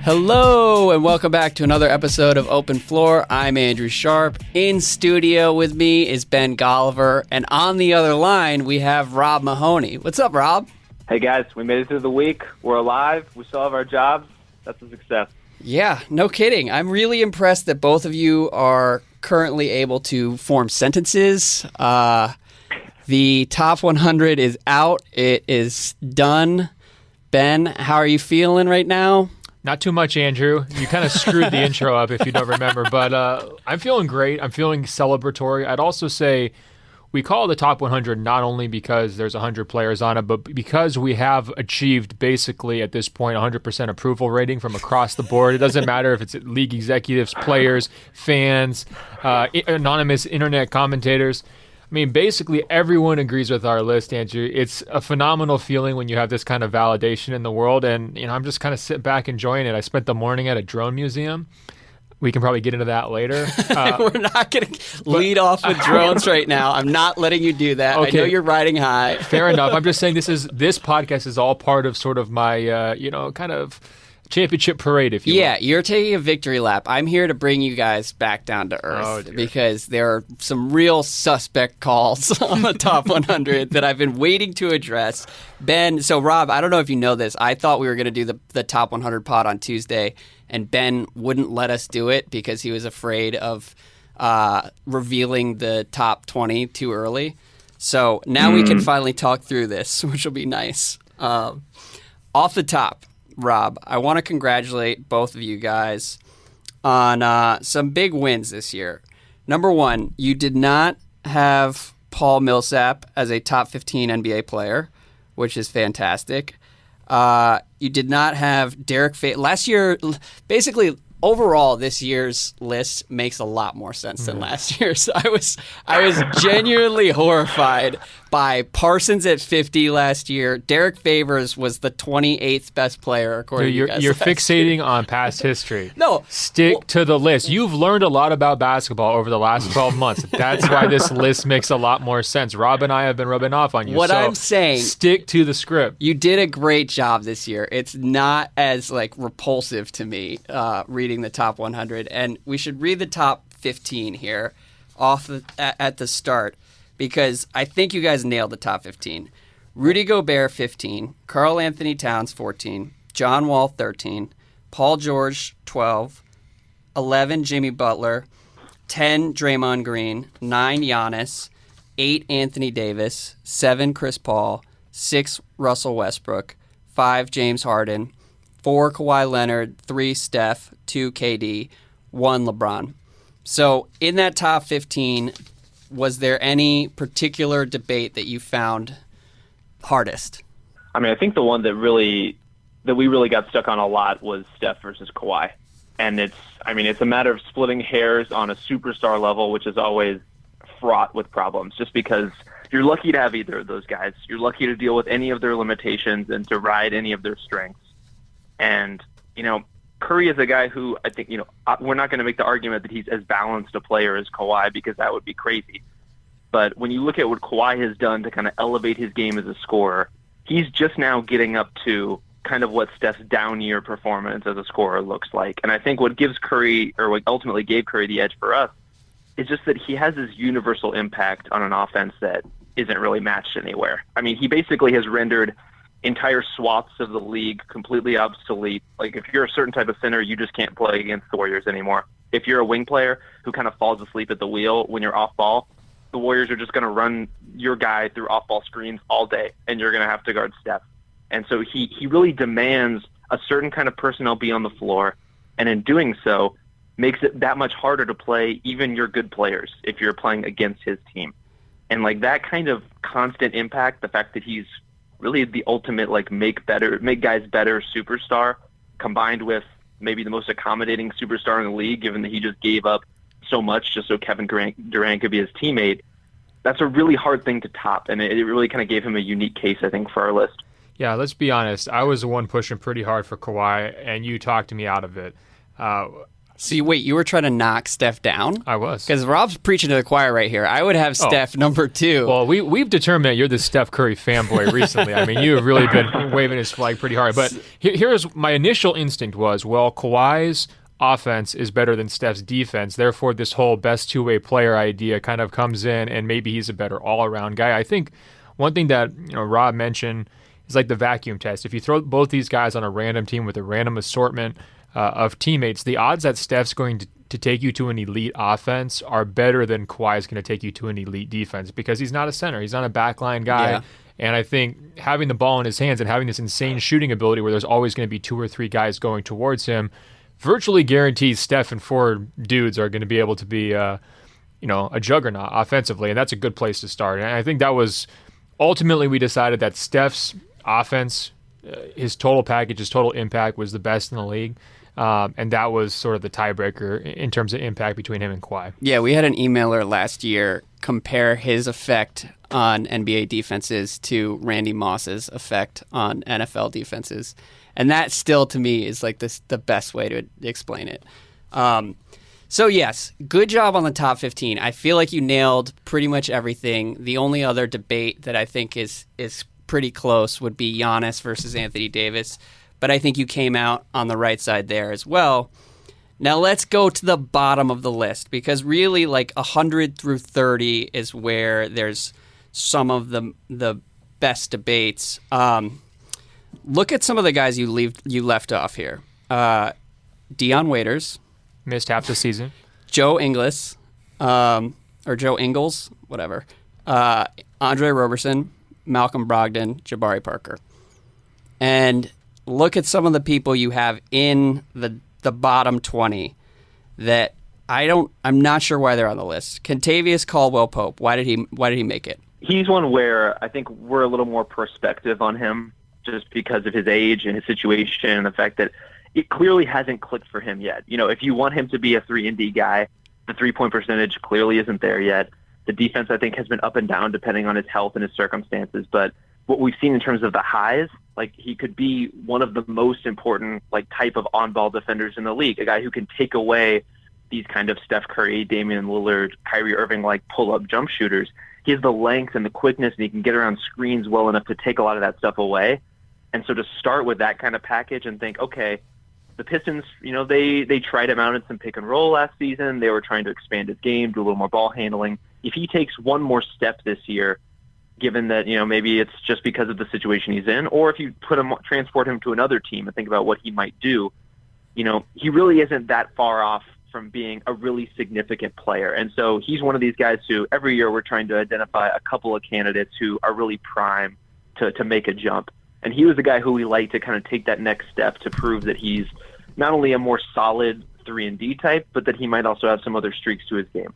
Hello and welcome back to another episode of Open Floor. I'm Andrew Sharp. In studio with me is Ben Golliver, and on the other line we have Rob Mahoney. What's up, Rob? Hey guys, we made it through the week. We're alive. We still have our jobs. That's a success. Yeah, no kidding. I'm really impressed that both of you are currently able to form sentences. The top 100 is out. It is done. Ben, how are you feeling right now? Not too much, Andrew. You kind of screwed the intro up if you don't remember. But I'm feeling great. I'm feeling celebratory. I'd also say we call it the top 100 not only because there's 100 players on it, but because we have achieved basically at this point 100% approval rating from across the board. It doesn't matter if it's league executives, players, fans, anonymous internet commentators. I mean, basically everyone agrees with our list, Andrew. It's a phenomenal feeling when you have this kind of validation in the world, and I'm just kind of sitting back enjoying it. I spent the morning at a drone museum. We can probably get into that later. We're not going to lead off with drones right now. I'm not letting you do that. Okay. I know you're riding high. Fair enough. I'm just saying this podcast is all part of sort of my, kind of championship parade, if you will. Yeah, you're taking a victory lap. I'm here to bring you guys back down to earth because there are some real suspect calls on the top 100 that I've been waiting to address. Ben, so Rob, I don't know if you know this. I thought we were going to do the top 100 pod on Tuesday, and Ben wouldn't let us do it because he was afraid of revealing the top 20 too early. So now we can finally talk through this, which will be nice. Off the top, Rob, I want to congratulate both of you guys on some big wins this year. Number one, you did not have Paul Millsap as a top 15 NBA player, which is fantastic. You did not have Derek Favors. Last year, basically, overall, this year's list makes a lot more sense than last year's. I was genuinely horrified by Parsons at 50 last year. Derek Favors was the 28th best player, according to you guys. You're fixating on past history. No. Stick to the list. You've learned a lot about basketball over the last 12 months. That's why this list makes a lot more sense. Rob and I have been rubbing off on you. What I'm saying, stick to the script. You did a great job this year. It's not as repulsive to me reading the top 100, and we should read the top 15 here at the start, because I think you guys nailed the top 15. Rudy Gobert, 15. Karl Anthony Towns, 14. John Wall, 13. Paul George, 12. 11, Jimmy Butler. 10, Draymond Green. 9, Giannis. 8, Anthony Davis. 7, Chris Paul. 6, Russell Westbrook. 5, James Harden. 4, Kawhi Leonard. 3, Steph. 2, KD. 1, LeBron. So in that top 15, was there any particular debate that you found hardest? I mean, I think the one that we really got stuck on a lot was Steph versus Kawhi. And it's a matter of splitting hairs on a superstar level, which is always fraught with problems, just because you're lucky to have either of those guys. You're lucky to deal with any of their limitations and to ride any of their strengths. And, Curry is a guy who I think, we're not going to make the argument that he's as balanced a player as Kawhi, because that would be crazy. But when you look at what Kawhi has done to kind of elevate his game as a scorer, he's just now getting up to kind of what Steph's down year performance as a scorer looks like. And I think what gives Curry, or what ultimately gave Curry the edge for us, is just that he has this universal impact on an offense that isn't really matched anywhere. I mean, he basically has rendered entire swaths of the league completely obsolete. Like, if you're a certain type of center, you just can't play against the Warriors anymore. If you're a wing player who kind of falls asleep at the wheel when you're off ball, the Warriors are just going to run your guy through off-ball screens all day, and you're going to have to guard Steph. And so he really demands a certain kind of personnel be on the floor, and in doing so, makes it that much harder to play even your good players if you're playing against his team. And that kind of constant impact, the fact that he's really the ultimate make guys better superstar, combined with maybe the most accommodating superstar in the league, given that he just gave up so much just so Kevin Durant could be his teammate. That's a really hard thing to top, and it really kind of gave him a unique case, I think, for our list. Yeah, let's be honest. I was the one pushing pretty hard for Kawhi, and you talked me out of it. So wait, you were trying to knock Steph down? I was. Because Rob's preaching to the choir right here. I would have Steph number 2. Well, we've determined that you're the Steph Curry fanboy recently. I mean, you have really been waving his flag pretty hard. But here's my initial instinct was, well, Kawhi's offense is better than Steph's defense. Therefore, this whole best two-way player idea kind of comes in, and maybe he's a better all-around guy. I think one thing that Rob mentioned is like the vacuum test. If you throw both these guys on a random team with a random assortment of teammates, the odds that Steph's going to take you to an elite offense are better than Kawhi's going to take you to an elite defense, because he's not a center. He's not a backline guy. Yeah. And I think having the ball in his hands and having this insane shooting ability where there's always going to be 2 or 3 guys going towards him virtually guarantees Steph and 4 dudes are going to be able to be a juggernaut offensively, and that's a good place to start. And I think that was ultimately we decided that Steph's offense, his total package, his total impact was the best in the league. And that was sort of the tiebreaker in terms of impact between him and Kawhi. Yeah, we had an emailer last year compare his effect on NBA defenses to Randy Moss's effect on NFL defenses. And that still, to me, is like the best way to explain it. So, yes, good job on the top 15. I feel like you nailed pretty much everything. The only other debate that I think is pretty close would be Giannis versus Anthony Davis. But I think you came out on the right side there as well. Now let's go to the bottom of the list, because really like 100 through 30 is where there's some of the best debates. Look at some of the guys you left off here. Dion Waiters. Missed half the season. Joe Ingles, or Joe Ingles, whatever. Andre Roberson, Malcolm Brogdon, Jabari Parker. And look at some of the people you have in the bottom 20 that I'm not sure why they're on the list. Kentavious Caldwell-Pope, why did he make it? He's one where I think we're a little more prospective on him just because of his age and his situation and the fact that it clearly hasn't clicked for him yet. If you want him to be a 3-and-D guy, the 3-point percentage clearly isn't there yet. The defense, I think, has been up and down depending on his health and his circumstances, but what we've seen in terms of the highs, like he could be one of the most important type of on-ball defenders in the league, a guy who can take away these kind of Steph Curry, Damian Lillard, Kyrie Irving pull-up jump shooters. He has the length and the quickness, and he can get around screens well enough to take a lot of that stuff away. And so to start with that kind of package and think, okay, the Pistons, they tried him out in some pick and roll last season. They were trying to expand his game, do a little more ball handling. If he takes one more step this year, given that, maybe it's just because of the situation he's in, or if you transport him to another team and think about what he might do, he really isn't that far off from being a really significant player. And so he's one of these guys who every year we're trying to identify a couple of candidates who are really prime to make a jump. And he was the guy who we like to kind of take that next step to prove that he's not only a more solid 3-and-D type, but that he might also have some other streaks to his game.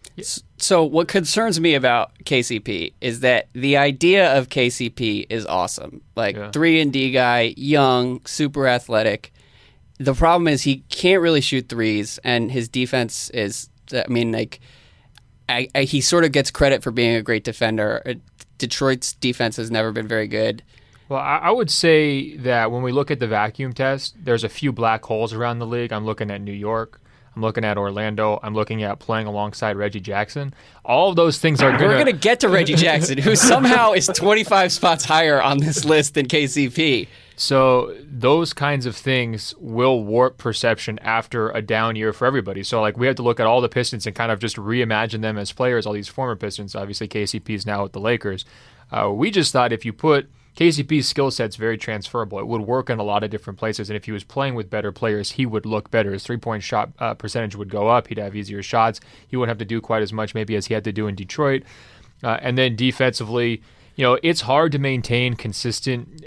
So what concerns me about KCP is that the idea of KCP is awesome. 3-and-D guy, young, super athletic. The problem is he can't really shoot threes, and his defense is, he sort of gets credit for being a great defender. Detroit's defense has never been very good. Well, I would say that when we look at the vacuum test, there's a few black holes around the league. I'm looking at New York. I'm looking at Orlando. I'm looking at playing alongside Reggie Jackson. All of those things are going to... We're going to get to Reggie Jackson, who somehow is 25 spots higher on this list than KCP. So those kinds of things will warp perception after a down year for everybody. So we have to look at all the Pistons and kind of just reimagine them as players, all these former Pistons. Obviously, KCP is now with the Lakers. We just thought if you put... KCP's skill set's very transferable. It would work in a lot of different places, and if he was playing with better players, he would look better. His three-point shot percentage would go up. He'd have easier shots. He wouldn't have to do quite as much maybe as he had to do in Detroit. And then defensively, it's hard to maintain consistent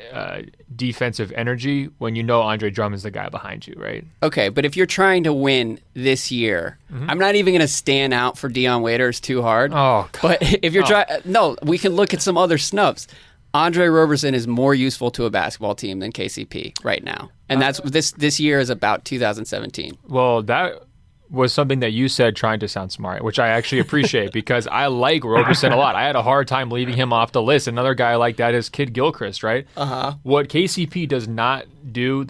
defensive energy when Andre Drummond's the guy behind you, right? Okay, but if you're trying to win this year, I'm not even going to stand out for Dion Waiters too hard. Oh, God. But if you're no, we can look at some other snubs. Andre Roberson is more useful to a basketball team than KCP right now. And that's this year is about 2017. Well, that was something that you said trying to sound smart, which I actually appreciate because I like Roberson a lot. I had a hard time leaving him off the list. Another guy like that is Kid Gilchrist, right? What KCP does not do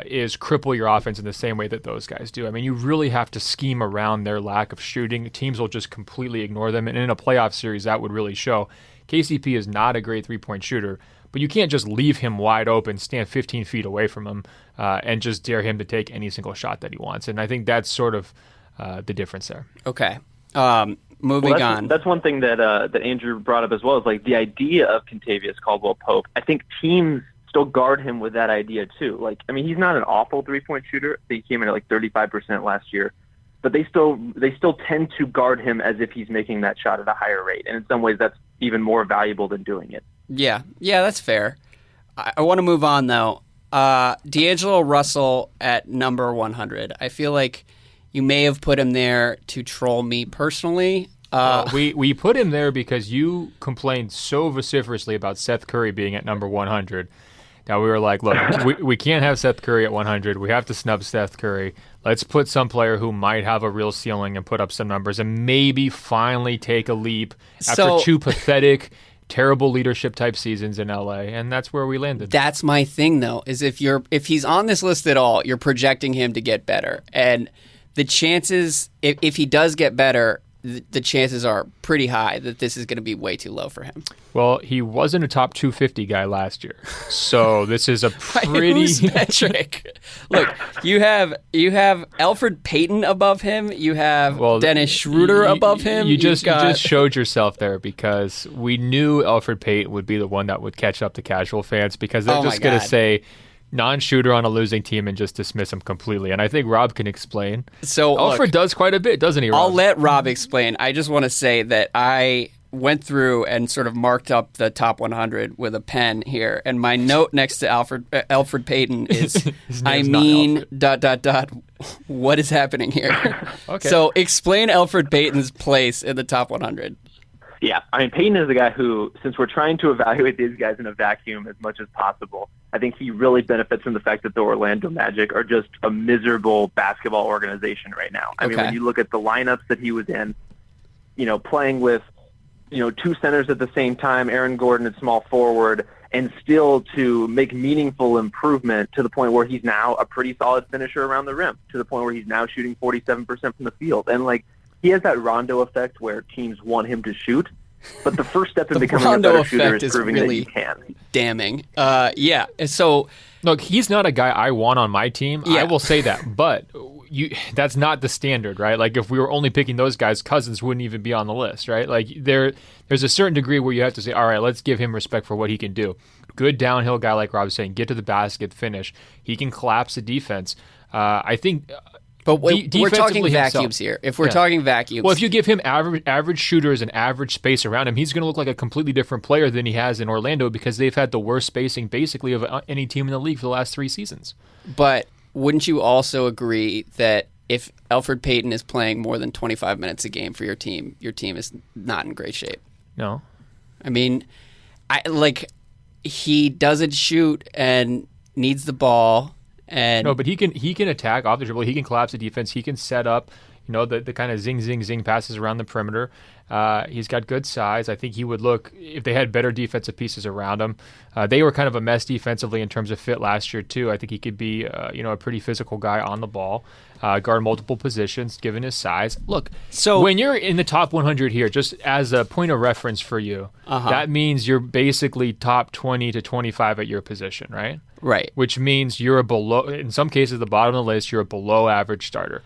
is cripple your offense in the same way that those guys do. I mean, you really have to scheme around their lack of shooting. Teams will just completely ignore them, and in a playoff series, that would really show. KCP is not a great three-point shooter, but you can't just leave him wide open, stand 15 feet away from him, and just dare him to take any single shot that he wants. And I think that's sort of the difference there. Okay. Moving on. That's one thing that Andrew brought up as well, is like the idea of Kentavious Caldwell-Pope. I think teams still guard him with that idea too. Like, I mean, he's not an awful three-point shooter. He came in at like 35% last year. But they still tend to guard him as if he's making that shot at a higher rate. And in some ways, that's even more valuable than doing it. Yeah, that's fair. I want to move on, though. D'Angelo Russell at number 100. I feel like you may have put him there to troll me personally. We put him there because you complained so vociferously about Seth Curry being at number 100. Now we were like, look, we can't have Seth Curry at 100. We have to snub Seth Curry. Let's put some player who might have a real ceiling and put up some numbers and maybe finally take a leap after two pathetic, terrible leadership type seasons in LA, and that's where we landed. That's my thing, though, is if he's on this list at all, you're projecting him to get better, and the chances, if he does get better, the chances are pretty high that this is going to be way too low for him. Well, he wasn't a top 250 guy last year, so this is a pretty metric. Look, you have Elfrid Payton above him. You have Dennis Schroeder above him. You just showed yourself there because we knew Elfrid Payton would be the one that would catch up to casual fans because they're just going to say non-shooter on a losing team and just dismiss him completely. And I think Rob can explain. So Elfrid does quite a bit, doesn't he, Rob? I'll let Rob explain. I just want to say that I went through and sort of marked up the top 100 with a pen here. And my note next to Elfrid Payton is, what is happening here? Okay. So explain Elfrid Payton's place in the top 100. Yeah, I mean, Payton is the guy who, since we're trying to evaluate these guys in a vacuum as much as possible, I think he really benefits from the fact that the Orlando Magic are just a miserable basketball organization right now. I mean, when you look at the lineups that he was in, playing with, two centers at the same time, Aaron Gordon at small forward, and still to make meaningful improvement to the point where he's now a pretty solid finisher around the rim, to the point where he's now shooting 47% from the field. And, he has that Rondo effect where teams want him to shoot, but the first step in becoming a better shooter is proving that you can. Damning. Yeah. So, look, he's not a guy I want on my team. Yeah. I will say that, but that's not the standard, right? Like, if we were only picking those guys, Cousins wouldn't even be on the list, right? Like, there's a certain degree where you have to say, all right, let's give him respect for what he can do. Good downhill guy, like Rob was saying, get to the basket, finish. He can collapse the defense. I think. But we're talking vacuums here. If we're talking vacuums. Well, if you give him average shooters and average space around him, he's going to look like a completely different player than he has in Orlando because they've had the worst spacing basically of any team in the league for the last 3 seasons. But wouldn't you also agree that if Elfrid Payton is playing more than 25 minutes a game for your team is not in great shape? No. I mean, he doesn't shoot and needs the ball. No, but he can attack off the dribble. He can collapse the defense. He can set up, the kind of zing passes around the perimeter. He's got good size. I think he would look, if they had better defensive pieces around him. They were kind of a mess defensively in terms of fit last year too. I think he could be, a pretty physical guy on the ball, guard multiple positions given his size. Look, so when you're in the top 100 here, just as a point of reference for you, that means you're basically top 20 to 25 at your position, right? Right. Which means you're in some cases, the bottom of the list, you're a below average starter.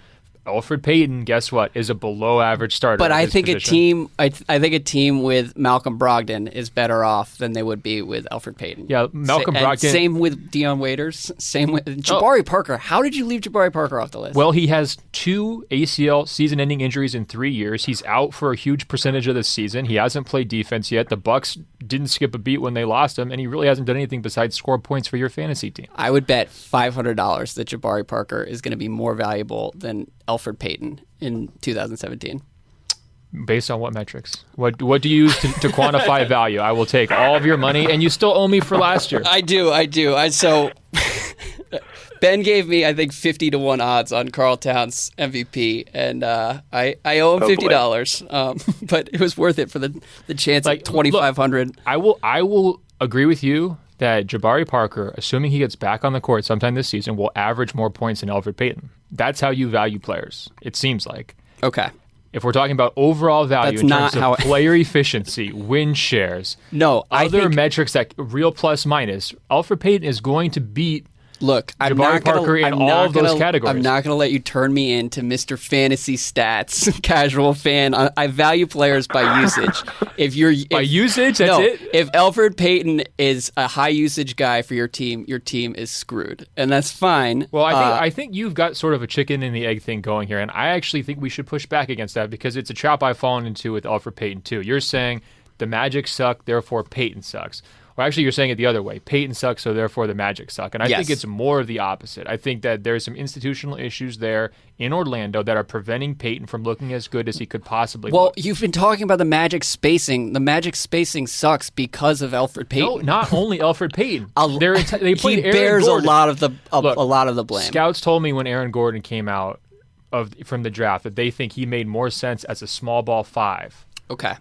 Elfrid Payton, guess what, is a below average starter. But I think I think a team with Malcolm Brogdon is better off than they would be with Elfrid Payton. Yeah, Malcolm Brogdon. Same with Dion Waiters. Same with Jabari Parker. How did you leave Jabari Parker off the list? Well, he has 2 ACL season-ending injuries in 3 years. He's out for a huge percentage of the season. He hasn't played defense yet. The Bucks didn't skip a beat when they lost him, and he really hasn't done anything besides score points for your fantasy team. I would bet $500 that Jabari Parker is going to be more valuable than Elfrid Payton in 2017. Based on what metrics? What do you use to quantify value? I will take all of your money, and you still owe me for last year. I do. So Ben gave me, I think, 50-1 odds on Karl Towns MVP, and I owe him $50. But it was worth it for the chance at 2,500. I will agree with you that Jabari Parker, assuming he gets back on the court sometime this season, will average more points than Elfrid Payton. That's how you value players, it seems like. Okay. If we're talking about overall value in terms of player efficiency, win shares, other metrics that real plus minus, Elfrid Payton is going to beat Jabari Parker in all of those categories. I'm not going to let you turn me into Mr. Fantasy Stats, casual fan. I value players by usage. By usage, that's it? If Elfrid Payton is a high usage guy for your team is screwed. And that's fine. Well, I think you've got sort of a chicken and the egg thing going here. And I actually think we should push back against that because it's a trap I've fallen into with Elfrid Payton too. You're saying the Magic suck, therefore Payton sucks. Or actually, you're saying it the other way. Payton sucks, so therefore the Magic suck. And I think it's more of the opposite. I think that there's some institutional issues there in Orlando that are preventing Payton from looking as good as he could possibly look. You've been talking about the Magic spacing. The Magic spacing sucks because of Elfrid Payton. No, not only Elfrid Payton. He bears a lot of the blame. Scouts told me when Aaron Gordon came out from the draft that they think he made more sense as a small ball 5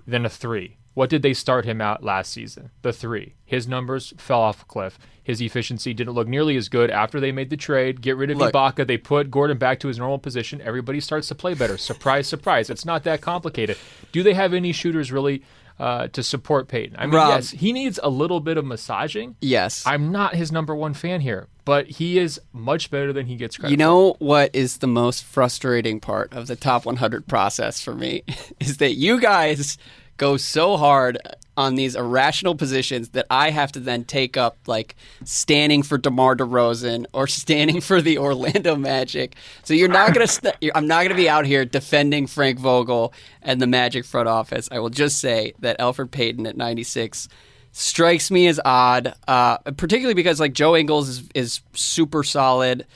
than a 3. What did they start him out last season? The 3. His numbers fell off a cliff. His efficiency didn't look nearly as good after they made the trade. Get rid of Ibaka. They put Gordon back to his normal position. Everybody starts to play better. Surprise, surprise. It's not that complicated. Do they have any shooters really to support Payton? I mean, yes, he needs a little bit of massaging. Yes. I'm not his number one fan here, but he is much better than he gets credit for. You know what is the most frustrating part of the top 100 process for me is that you guys go so hard on these irrational positions that I have to then take up, like standing for DeMar DeRozan or standing for the Orlando Magic. So you're not gonna. I'm not gonna be out here defending Frank Vogel and the Magic front office. I will just say that Elfrid Payton at 96 strikes me as odd, particularly because like Joe Ingles is super solid.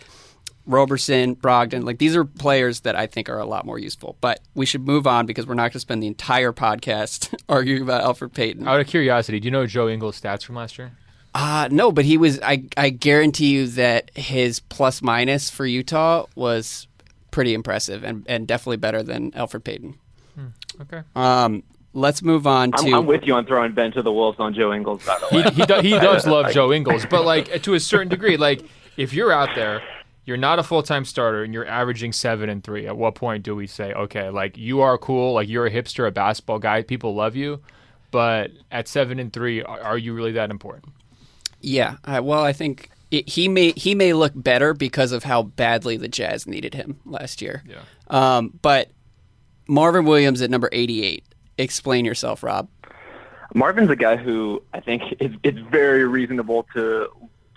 Roberson, Brogdon, like these are players that I think are a lot more useful. But we should move on because we're not going to spend the entire podcast arguing about Elfrid Payton. Out of curiosity, do you know Joe Ingles' stats from last year? No, but he was. I guarantee you that his plus minus for Utah was pretty impressive and definitely better than Elfrid Payton. Okay. Let's move on to. I'm with you on throwing Ben to the wolves on Joe Ingles. By the way, he does love Joe Ingles, but like to a certain degree, like if you're out there. You're not a full-time starter, and you're averaging 7 and 3. At what point do we say, okay, like you are cool, like you're a hipster, a basketball guy, people love you, but at 7 and 3, are you really that important? Yeah, I think he may look better because of how badly the Jazz needed him last year. Yeah. But Marvin Williams at number 88. Explain yourself, Rob. Marvin's a guy who I think it's very reasonable to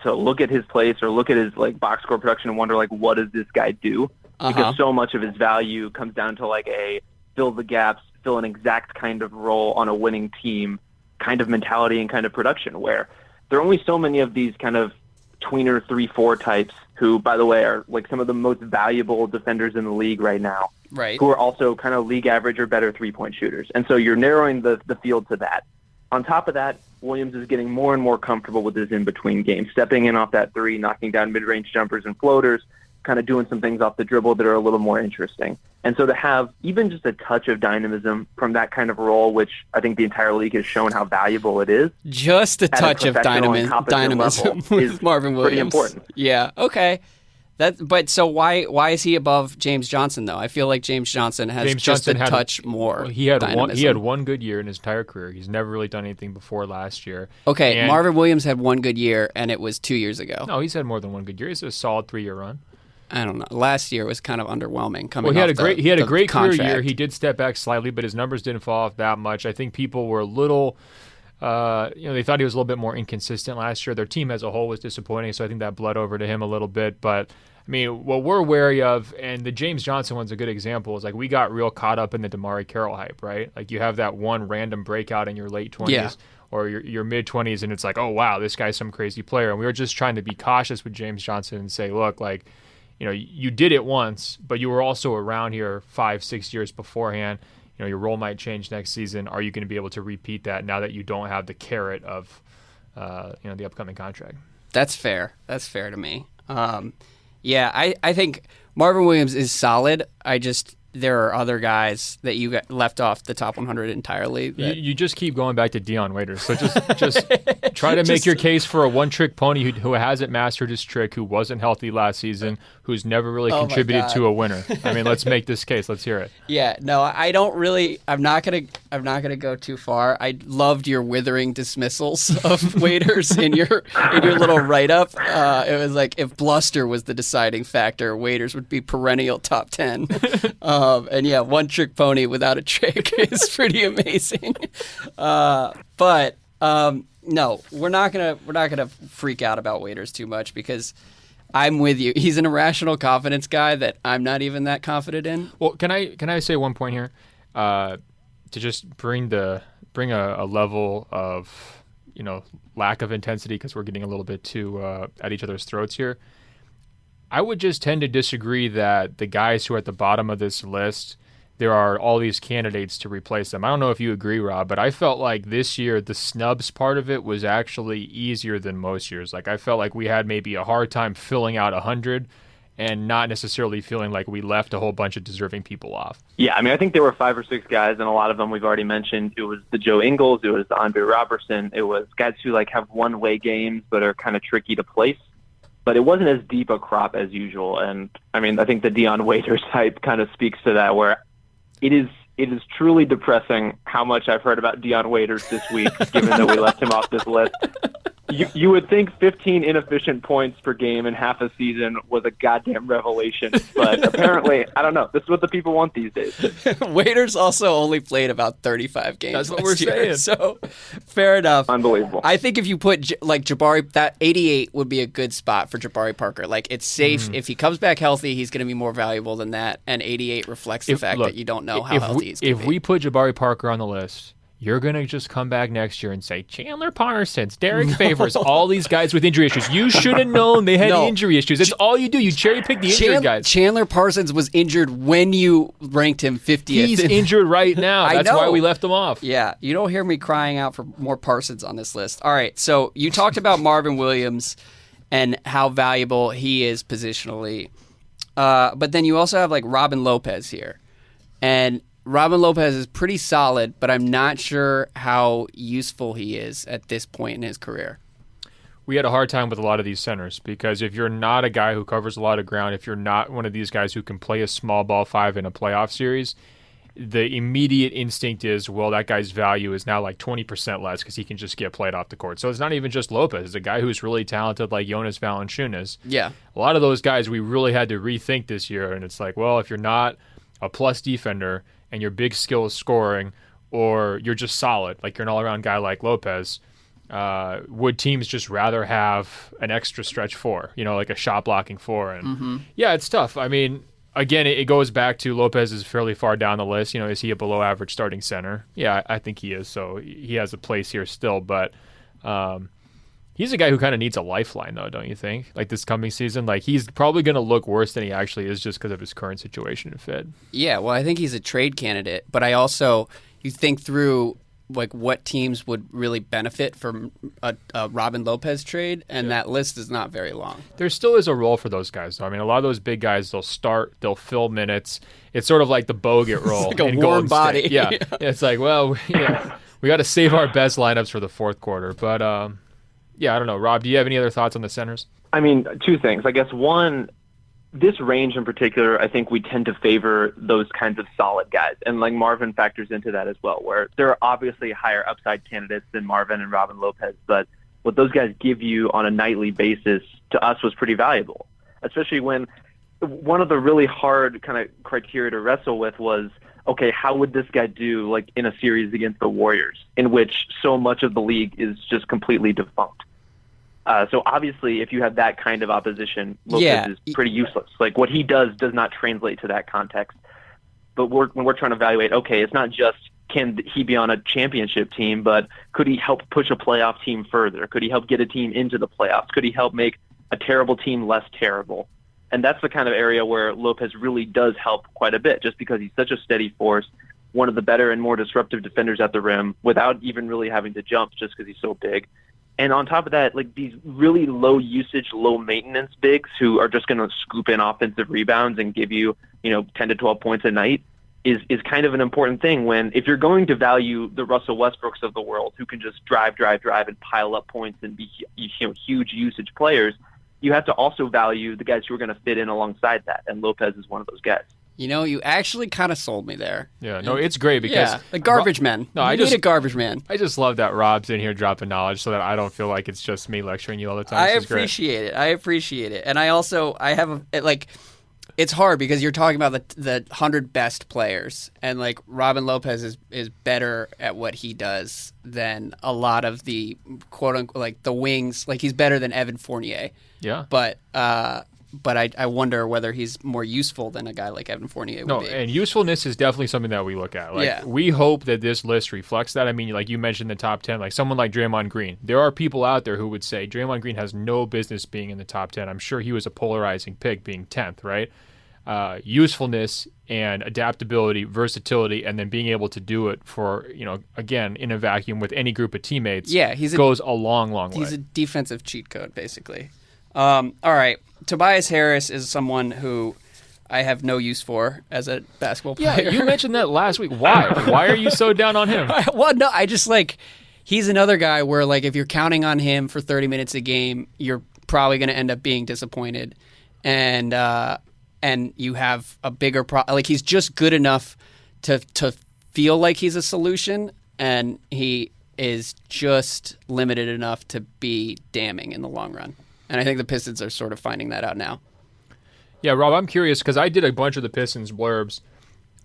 look at his place or look at his like box score production and wonder like what does this guy do? Because so much of his value comes down to like a fill the gaps, fill an exact kind of role on a winning team kind of mentality and kind of production where there are only so many of these kind of tweener 3-4 types who, by the way, are like some of the most valuable defenders in the league right now. Right. Who are also kind of league average or better 3-point shooters. And so you're narrowing the field to that. On top of that, Williams is getting more and more comfortable with his in-between game, stepping in off that 3, knocking down mid-range jumpers and floaters, kind of doing some things off the dribble that are a little more interesting. And so to have even just a touch of dynamism from that kind of role, which I think the entire league has shown how valuable it is. Just a touch of dynamism with Marvin Williams. Pretty important. Yeah, okay. But so why is he above James Johnson though? I feel like James Johnson has just a touch more. He had one good year in his entire career. He's never really done anything before last year. Okay, and Marvin Williams had one good year, and it was 2 years ago. No, he's had more than one good year. He's a solid 3-year run. I don't know. Last year was kind of underwhelming. He had a great career year. He did step back slightly, but his numbers didn't fall off that much. I think people were a little. They thought he was a little bit more inconsistent last year. Their team as a whole was disappointing, so I think that bled over to him a little bit. But I mean, what we're wary of, and the James Johnson one's a good example, is like we got real caught up in the Damari Carroll hype, right? Like you have that one random breakout in your late 20s or your mid 20s, and it's like, oh wow, this guy's some crazy player. And we were just trying to be cautious with James Johnson and say, look, like, you did it once, but you were also around here 5-6 years beforehand. Your role might change next season. Are you going to be able to repeat that now that you don't have the carrot of, the upcoming contract? That's fair. That's fair to me. Yeah, I think Marvin Williams is solid. There are other guys that you got left off the top 100 entirely. You just keep going back to Dion Waiters. So just try to make your case for a one-trick pony who hasn't mastered his trick, who wasn't healthy last season, who's never really contributed to a winner. I mean, let's make this case. Let's hear it. Yeah, no, I don't really. I'm not gonna go too far. I loved your withering dismissals of Waiters in your little write-up. It was like if bluster was the deciding factor, Waiters would be perennial top 10. And yeah, one trick pony without a trick is pretty amazing. But no, we're not gonna freak out about Waiters too much because I'm with you. He's an irrational confidence guy that I'm not even that confident in. Well, can I say one point here to just bring a level of lack of intensity because we're getting a little bit too at each other's throats here. I would just tend to disagree that the guys who are at the bottom of this list, there are all these candidates to replace them. I don't know if you agree, Rob, but I felt like this year the snubs part of it was actually easier than most years. Like I felt like we had maybe a hard time filling out 100 and not necessarily feeling like we left a whole bunch of deserving people off. Yeah, I mean, I think there were 5 or 6 guys, and a lot of them we've already mentioned. It was the Joe Ingles, it was the Andre Robertson, it was guys who have one-way games but are kind of tricky to place. But it wasn't as deep a crop as usual. And, I mean, I think the Dion Waiters hype kind of speaks to that, where it is truly depressing how much I've heard about Dion Waiters this week, given that we left him off this list. You would think 15 inefficient points per game in half a season was a goddamn revelation. But apparently, I don't know. This is what the people want these days. Waiters also only played about 35 games. That's what we're saying. So, fair enough. Unbelievable. I think if you put, Jabari, that 88 would be a good spot for Jabari Parker. Like, it's safe. If he comes back healthy, he's going to be more valuable than that. And 88 reflects the fact that you don't know how healthy he's going to be. If we put Jabari Parker on the list, you're going to just come back next year and say, Chandler Parsons, Derek Favors, all these guys with injury issues. You should have known they had injury issues. That's all you do. You cherry pick the injured guys. Chandler Parsons was injured when you ranked him 50th. He's injured right now. That's why we left him off. Yeah, you don't hear me crying out for more Parsons on this list. All right, so you talked about Marvin Williams and how valuable he is positionally. But then you also have Robin Lopez here. And Robin Lopez is pretty solid, but I'm not sure how useful he is at this point in his career. We had a hard time with a lot of these centers because if you're not a guy who covers a lot of ground, if you're not one of these guys who can play a small ball 5 in a playoff series, the immediate instinct is, well, that guy's value is now 20% less because he can just get played off the court. So it's not even just Lopez. It's a guy who's really talented like Jonas Valanciunas. Yeah. A lot of those guys we really had to rethink this year, and it's well, if you're not a plus defender and your big skill is scoring, or you're just solid, like you're an all-around guy like Lopez, would teams just rather have an extra stretch 4, like a shot blocking 4? And yeah, it's tough. I mean, again, it goes back to Lopez is fairly far down the list. Is he a below average starting center? Yeah, I think he is. So he has a place here still, but he's a guy who kind of needs a lifeline, though, don't you think? This coming season, he's probably going to look worse than he actually is just because of his current situation and fit. Yeah, well, I think he's a trade candidate, but I also, you think through what teams would really benefit from a Robin Lopez trade, and that list is not very long. There still is a role for those guys, though. I mean, a lot of those big guys, they'll start, they'll fill minutes. It's sort of like the Bogut role. It's like a warm body. Yeah. It's well, we got to save our best lineups for the fourth quarter, but yeah, I don't know. Rob, do you have any other thoughts on the centers? I mean, 2 things. I guess one, this range in particular, I think we tend to favor those kinds of solid guys. And Marvin factors into that as well, where there are obviously higher upside candidates than Marvin and Robin Lopez. But what those guys give you on a nightly basis to us was pretty valuable, especially when one of the really hard kind of criteria to wrestle with was, okay, how would this guy do in a series against the Warriors, in which so much of the league is just completely defunct? So obviously, if you have that kind of opposition, Lopez is pretty useless. What he does not translate to that context. But when we're trying to evaluate, okay, it's not just can he be on a championship team, but could he help push a playoff team further? Could he help get a team into the playoffs? Could he help make a terrible team less terrible? And that's the kind of area where Lopez really does help quite a bit, just because he's such a steady force, one of the better and more disruptive defenders at the rim without even really having to jump just because he's so big. And on top of that, like these really low usage, low maintenance bigs who are just going to scoop in offensive rebounds and give you, 10 to 12 points a night is kind of an important thing when if you're going to value the Russell Westbrooks of the world who can just drive and pile up points and be huge usage players, you have to also value the guys who are going to fit in alongside that. And Lopez is one of those guys. You actually kind of sold me there. Yeah, no, it's great because a garbage man. No, I need a garbage man. I just love that Rob's in here dropping knowledge so that I don't feel like it's just me lecturing you all the time. I appreciate it. And I have it's hard because you're talking about the 100 best players, and like Robin Lopez is better at what he does than a lot of the quote unquote like the wings. Like he's better than Evan Fournier. Yeah. But I wonder whether he's more useful than a guy like Evan Fournier would be. And usefulness is definitely something that we look at. We hope that this list reflects that. I mean, like you mentioned the top 10, like someone like Draymond Green. There are people out there who would say Draymond Green has no business being in the top 10. I'm sure he was a polarizing pick being 10th, right? Usefulness and adaptability, versatility, and then being able to do it for, again, in a vacuum with any group of teammates goes a long, long way. He's a defensive cheat code, basically. All right. Tobias Harris is someone who I have no use for as a basketball player. Yeah, you mentioned that last week. Why? Why are you so down on him? Well, no, I just he's another guy where if you're counting on him for 30 minutes a game, you're probably going to end up being disappointed. And you have a bigger problem. He's just good enough to feel like he's a solution, and he is just limited enough to be damning in the long run. And I think the Pistons are sort of finding that out now. Yeah, Rob, I'm curious because I did a bunch of the Pistons blurbs,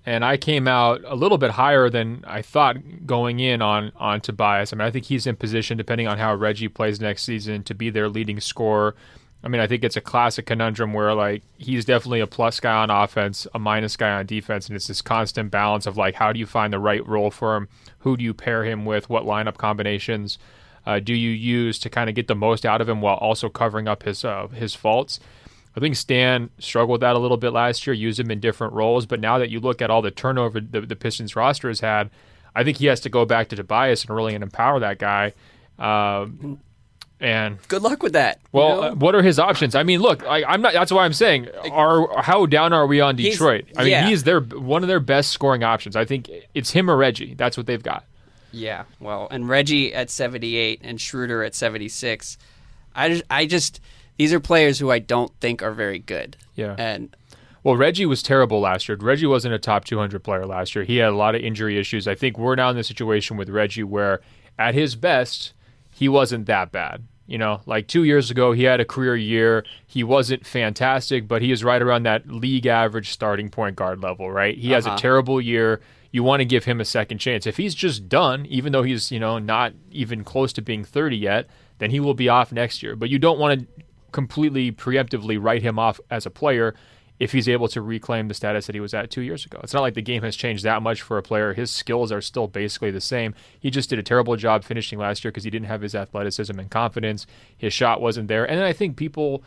and I came out a little bit higher than I thought going in on Tobias. I mean, I think he's in position, depending on how Reggie plays next season, to be their leading scorer. I mean, I think it's a classic conundrum where, he's definitely a plus guy on offense, a minus guy on defense, and it's this constant balance of, how do you find the right role for him? Who do you pair him with? What lineup combinations do you use to kind of get the most out of him while also covering up his faults? I think Stan struggled with that a little bit last year, used him in different roles, but now that you look at all the turnover the Pistons roster has had, I think he has to go back to Tobias and really empower that guy. And good luck with that. Well, what are his options? I mean, look, I'm not. That's why I'm saying, how down are we on Detroit? He's one of their best scoring options. I think it's him or Reggie. That's what they've got. Yeah, well, and Reggie at 78 and Schroeder at 76. I just these are players who I don't think are very good. Yeah. Well, Reggie was terrible last year. Reggie wasn't a top 200 player last year. He had a lot of injury issues. I think we're now in the situation with Reggie where, at his best, he wasn't that bad. 2 years ago, he had a career year. He wasn't fantastic, but he is right around that league average starting point guard level, right? He has a terrible year. You want to give him a second chance. If he's just done, even though he's, not even close to being 30 yet, then he will be off next year. But you don't want to completely preemptively write him off as a player if he's able to reclaim the status that he was at 2 years ago. It's not like the game has changed that much for a player. His skills are still basically the same. He just did a terrible job finishing last year because he didn't have his athleticism and confidence. His shot wasn't there. And then I think people,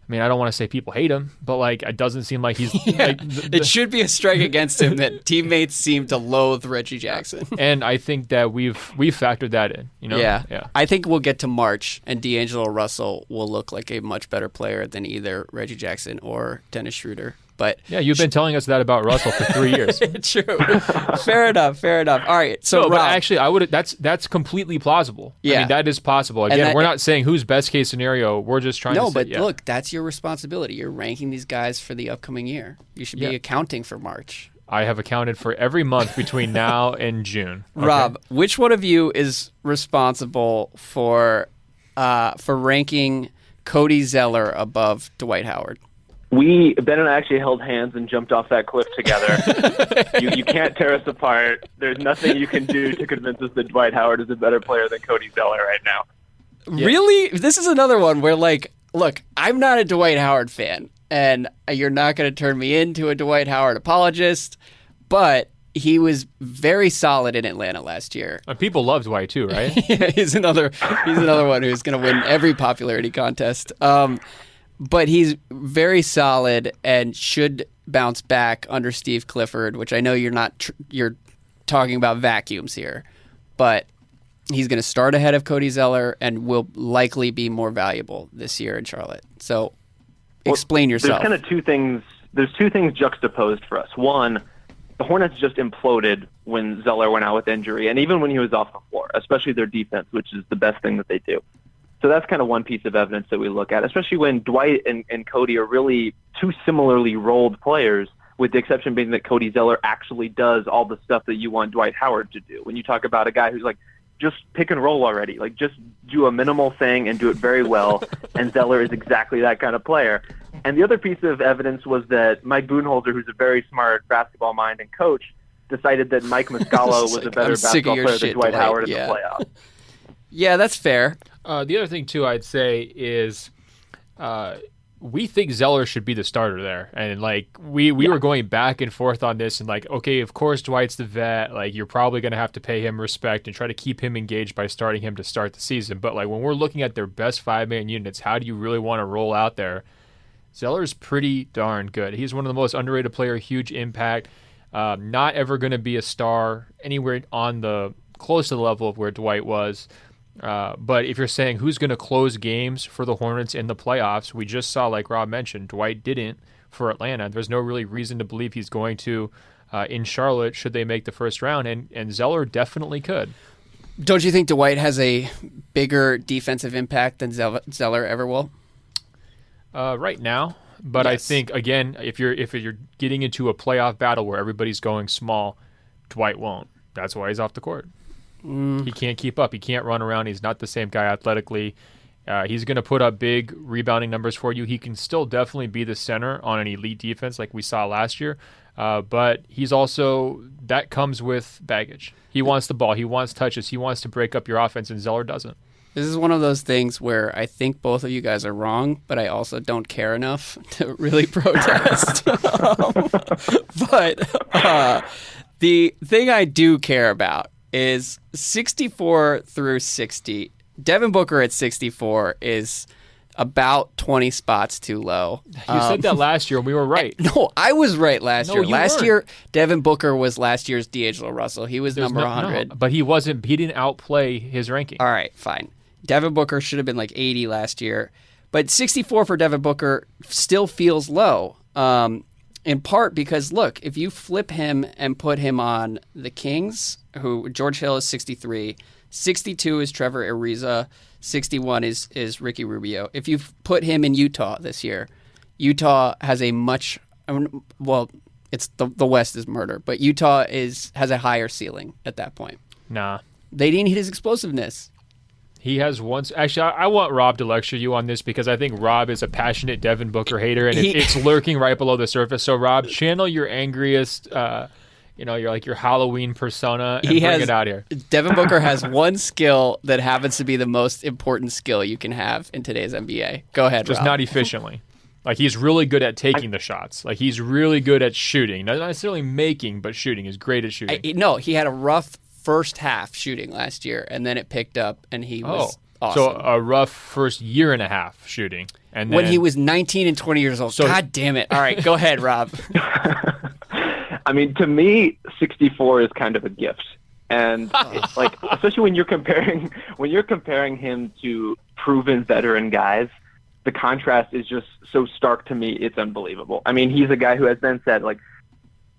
I don't want to say people hate him, but it doesn't seem like he's... It should be a strike against him that teammates seem to loathe Reggie Jackson. And I think that we've factored that in. Yeah. I think we'll get to March, and D'Angelo Russell will look like a much better player than either Reggie Jackson or Dennis Schroeder. But yeah, you've been telling us that about Russell for 3 years. True. Fair enough. All right. So, no, Rob, but actually, that's completely plausible. Yeah. That is possible. Again, we're not saying who's best case scenario. We're just trying to say, but look, that's your responsibility. You're ranking these guys for the upcoming year. You should be accounting for March. I have accounted for every month between now and June. Okay? Rob, which one of you is responsible for ranking Cody Zeller above Dwight Howard? Ben and I actually held hands and jumped off that cliff together. You can't tear us apart. There's nothing you can do to convince us that Dwight Howard is a better player than Cody Zeller right now. Yeah. Really? This is another one where, look, I'm not a Dwight Howard fan, and you're not going to turn me into a Dwight Howard apologist, but he was very solid in Atlanta last year. People love Dwight too, right? Yeah, he's another one who's going to win every popularity contest. But he's very solid and should bounce back under Steve Clifford, which I know you're not you're talking about vacuums here, but He's going to start ahead of Cody Zeller and will likely be more valuable this year in Charlotte. So explain yourself. There's kind of two things. There's two things juxtaposed for us. One, the Hornets just imploded when Zeller went out with injury, and even when he was off the floor, especially their defense, which is the best thing that they do. So that's kind of one piece of evidence that we look at, especially when Dwight and Cody are really two similarly rolled players, with the exception being that Cody Zeller actually does all the stuff that you want Dwight Howard to do. When you talk about a guy who's like, just pick and roll already, like just do a minimal thing and do it very well, and Zeller is exactly that kind of player. And the other piece of evidence was that Mike Budenholzer, who's a very smart basketball mind and coach, decided that Mike Muscala was a better basketball player than Dwight Howard in the playoffs. Yeah, that's fair. The other thing, too, I'd say is we think Zeller should be the starter there. And, like, we were going back and forth on this and, like, okay, of course Dwight's the vet. Like, you're probably going to have to pay him respect and try to keep him engaged by starting him to start the season. But, like, when we're looking at their best five-man units, how do you really want to roll out there? Zeller's pretty darn good. He's one of the most underrated players, huge impact. Not ever going to be a star anywhere on the close to the level of where Dwight was. But if you're saying who's going to close games for the Hornets in the playoffs, we just saw, like Rob mentioned, Dwight didn't for Atlanta. There's no really reason to believe he's going to in Charlotte should they make the first round, and Zeller definitely could. Don't you think Dwight has a bigger defensive impact than Zeller ever will? Right now, but yes. I think again, if you're getting into a playoff battle where everybody's going small, Dwight won't. That's why he's off the court. He can't keep up. He can't run around. He's not the same guy athletically. He's going to put up big rebounding numbers for you. He can still definitely be the center on an elite defense like we saw last year, but he's also that comes with baggage. He wants the ball. He wants touches. He wants to break up your offense, and Zeller doesn't. This is one of those things where I think both of you guys are wrong, but I also don't care enough to really protest. But the thing I do care about is 64 through 60. Devin Booker at 64 is about 20 spots too low. You said that last year, and we were right. No, I was right last year. Last weren't. year, Devin Booker was last year's D'Angelo Russell. He was number 100. No, but he wasn't. He didn't outplay his ranking. All right, fine. Devin Booker should have been like 80 last year. But 64 for Devin Booker still feels low, in part because, look, if you flip him and put him on the Kings, who George Hill is 63, 62 is Trevor Ariza, 61 is Ricky Rubio. If you put him in Utah this year, Utah has a much well, it's the West is murder, but Utah has a higher ceiling at that point. Nah, they didn't hit his explosiveness. He has once. Actually, I want Rob to lecture you on this because I think Rob is a passionate Devin Booker hater, and it's lurking right below the surface. So, Rob, channel your angriest, your Halloween persona and bring it out here. Devin Booker has one skill that happens to be the most important skill you can have in today's NBA. Go ahead, Just Rob. not efficiently. Like, he's really good at taking the shots. Like, he's really good at shooting. Not necessarily making, but shooting. He's great at shooting. He had a rough first half shooting last year, and then it picked up, and he was awesome. So a rough first year and a half shooting. And then, when he was 19 and 20 years old. So, God damn it. All right, go ahead, Rob. I mean, to me, 64 is kind of a gift. And like, especially when you're comparing him to proven veteran guys, the contrast is just so stark to me, it's unbelievable. I mean, he's a guy who has been said, like,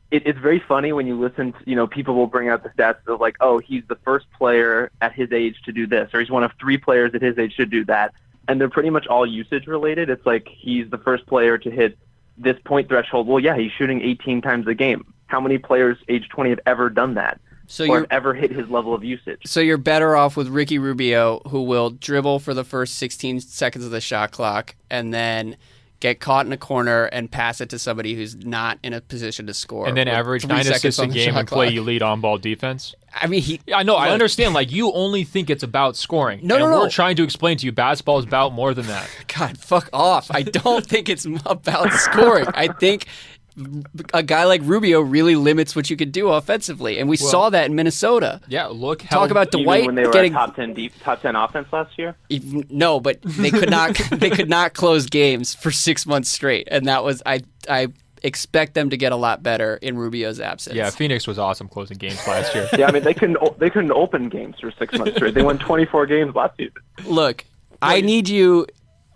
it's very funny when you listen to, people will bring out the stats of like, oh, he's the first player at his age to do this, or he's one of 3 players at his age to do that. And they're pretty much all usage related. It's like, he's the first player to hit this point threshold. Well, yeah, he's shooting 18 times a game. How many players age 20 have ever done that? Or have ever hit his level of usage? So you're better off with Ricky Rubio, who will dribble for the first 16 seconds of the shot clock and then get caught in a corner and pass it to somebody who's not in a position to score. And then average 9 assists a game and play elite on-ball defense? I mean, I know, I understand. Like, you only think it's about scoring. No. We're trying to explain to you basketball is about more than that. God, fuck off. I don't think it's about scoring. I think a guy like Rubio really limits what you could do offensively, and we saw that in Minnesota. Yeah, talk about Dwight when they were getting top 10 offense last year. No, but they could not. They could not close games for 6 months straight, and that was I expect them to get a lot better in Rubio's absence. Yeah, Phoenix was awesome closing games last year. Yeah, I mean, they couldn't open games for 6 months straight. They won 24 games last season. Look, I need you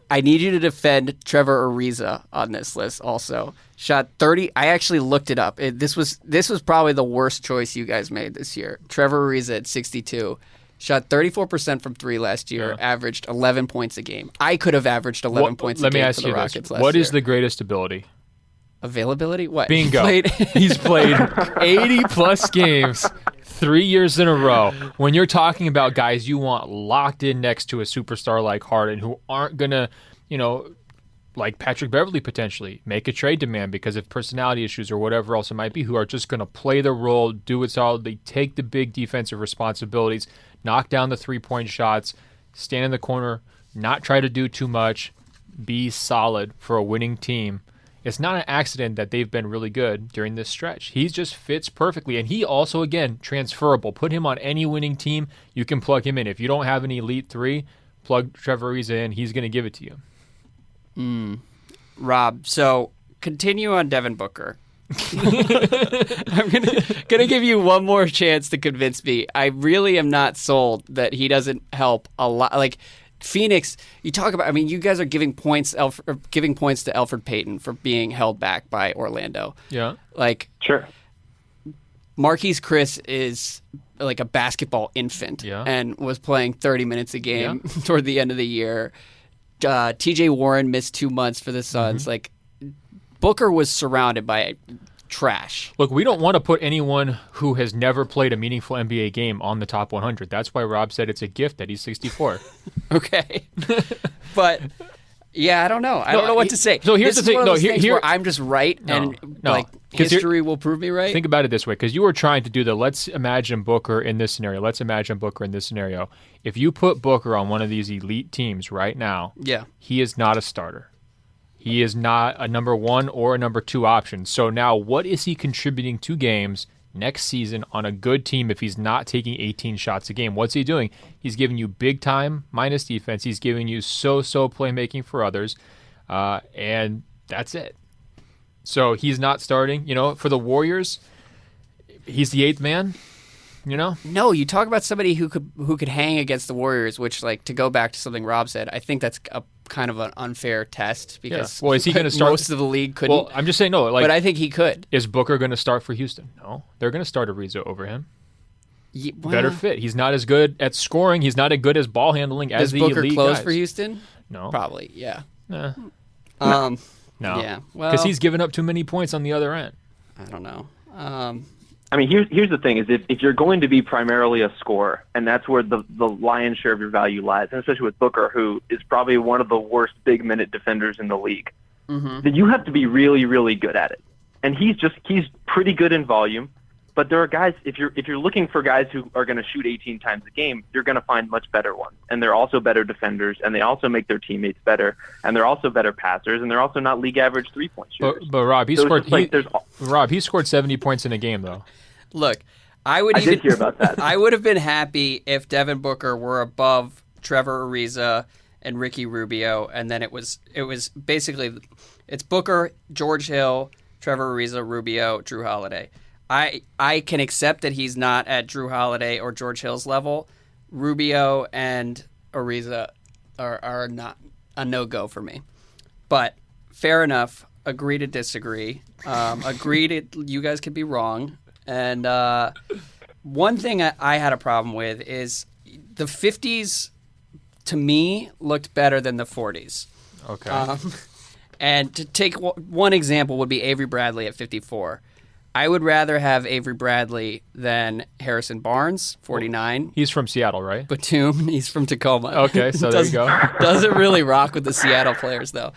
to defend Trevor Ariza on this list also. Shot 30. I actually looked it up. This was probably the worst choice you guys made this year. Trevor Ariza at 62. Shot 34% from 3 last year, averaged 11 points a game. I could have averaged 11 points a game for the Rockets last year. What is the greatest ability? Availability? What? Bingo. He's played 80-plus games 3 years in a row. When you're talking about guys you want locked in next to a superstar like Harden who aren't going to, like Patrick Beverley potentially, make a trade demand because of personality issues or whatever else it might be, who are just going to play the role, do it solidly, take the big defensive responsibilities, knock down the three-point shots, stand in the corner, not try to do too much, be solid for a winning team. It's not an accident that they've been really good during this stretch. He just fits perfectly. And he also, again, transferable. Put him on any winning team. You can plug him in. If you don't have an elite 3, plug Trevor Ariza in. He's going to give it to you. Rob, so continue on Devin Booker. I'm gonna give you one more chance to convince me. I really am not sold that he doesn't help a lot. Like Phoenix, you talk about. I mean, you guys are giving points to Elfrid Payton for being held back by Orlando. Yeah, sure. Marquise Chris is like a basketball infant and was playing 30 minutes a game toward the end of the year. T.J. Warren missed 2 months for the Suns. Like Booker was surrounded by trash. Look, we don't want to put anyone who has never played a meaningful NBA game on the top 100. That's why Rob said it's a gift that he's 64. Okay. But yeah, I don't know. I don't know what to say. So here's the thing. Where I'm just right, history will prove me right. Think about it this way, because you were trying to do the let's imagine Booker in this scenario. Let's imagine Booker in this scenario. If you put Booker on one of these elite teams right now, he is not a starter. He is not a number 1 or a number 2 option. So now what is he contributing to games next season on a good team if he's not taking 18 shots a game? What's he doing? He's giving you big time minus defense. He's giving you so-so playmaking for others. And that's it. So he's not starting. For the Warriors, he's the 8th man. No, you talk about somebody who could hang against the Warriors, which, like, to go back to something Rob said, I think that's a kind of an unfair test because is he going to start? Most of the league couldn't. Well, I'm just saying no. Like, but I think he could. Is Booker going to start for Houston? No, they're going to start Ariza over him. Better fit. He's not as good at scoring. He's not as good as ball handling as the elite guys. Does Booker close for Houston? No, probably. Yeah. No. Yeah. Well, because he's given up too many points on the other end. I don't know. I mean, here's the thing: is if you're going to be primarily a scorer, and that's where the lion's share of your value lies, and especially with Booker, who is probably one of the worst big minute defenders in the league, then you have to be really, really good at it. And he's pretty good in volume, but there are guys. If you're looking for guys who are going to shoot 18 times a game, you're going to find much better ones, and they're also better defenders, and they also make their teammates better, and they're also better passers, and they're also not league average 3-point shooters. But Rob, he scored 70 points in a game though. Look, I did hear about that. I would have been happy if Devin Booker were above Trevor Ariza and Ricky Rubio, and then it was basically it's Booker, George Hill, Trevor Ariza, Rubio, Drew Holiday. I can accept that he's not at Drew Holiday or George Hill's level. Rubio and Ariza are not a no-go for me. But fair enough. Agree to disagree. You guys could be wrong. And one thing I had a problem with is the 50s, to me, looked better than the 40s. Okay. And to take one example would be Avery Bradley at 54. I would rather have Avery Bradley than Harrison Barnes, 49. He's from Seattle, right? Batum, he's from Tacoma. Okay, so there you go. Doesn't really rock with the Seattle players, though.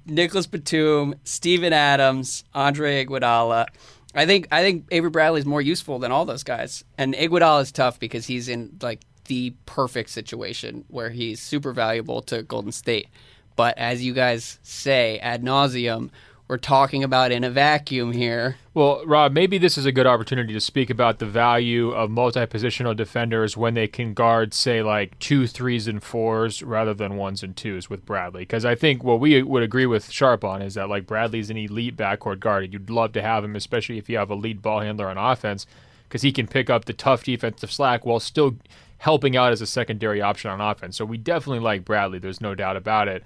Nicholas Batum, Steven Adams, Andre Iguodala. I think Avery Bradley is more useful than all those guys. And Iguodala is tough because he's in like the perfect situation where he's super valuable to Golden State. But as you guys say ad nauseum, we're talking about in a vacuum here. Well, Rob, maybe this is a good opportunity to speak about the value of multi-positional defenders when they can guard, say, like 2 3s and 4s rather than 1s and 2s with Bradley. Because I think what we would agree with Sharp on is that like Bradley's an elite backcourt guard, and you'd love to have him, especially if you have a lead ball handler on offense, because he can pick up the tough defensive slack while still helping out as a secondary option on offense. So we definitely like Bradley. There's no doubt about it.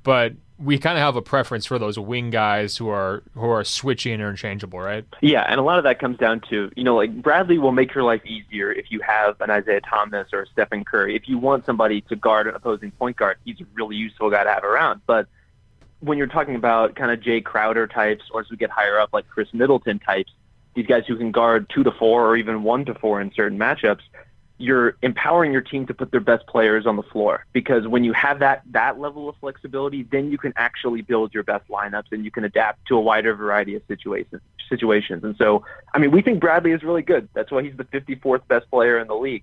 But we kind of have a preference for those wing guys who are switchy and interchangeable, right? Yeah, and a lot of that comes down to, like Bradley will make your life easier if you have an Isaiah Thomas or a Stephen Curry. If you want somebody to guard an opposing point guard, he's a really useful guy to have around. But when you're talking about kind of Jae Crowder types, or as we get higher up, like Chris Middleton types, these guys who can guard 2 to 4 or even 1 to 4 in certain matchups, you're empowering your team to put their best players on the floor, because when you have that level of flexibility, then you can actually build your best lineups and you can adapt to a wider variety of situations. And so, I mean, we think Bradley is really good. That's why he's the 54th best player in the league.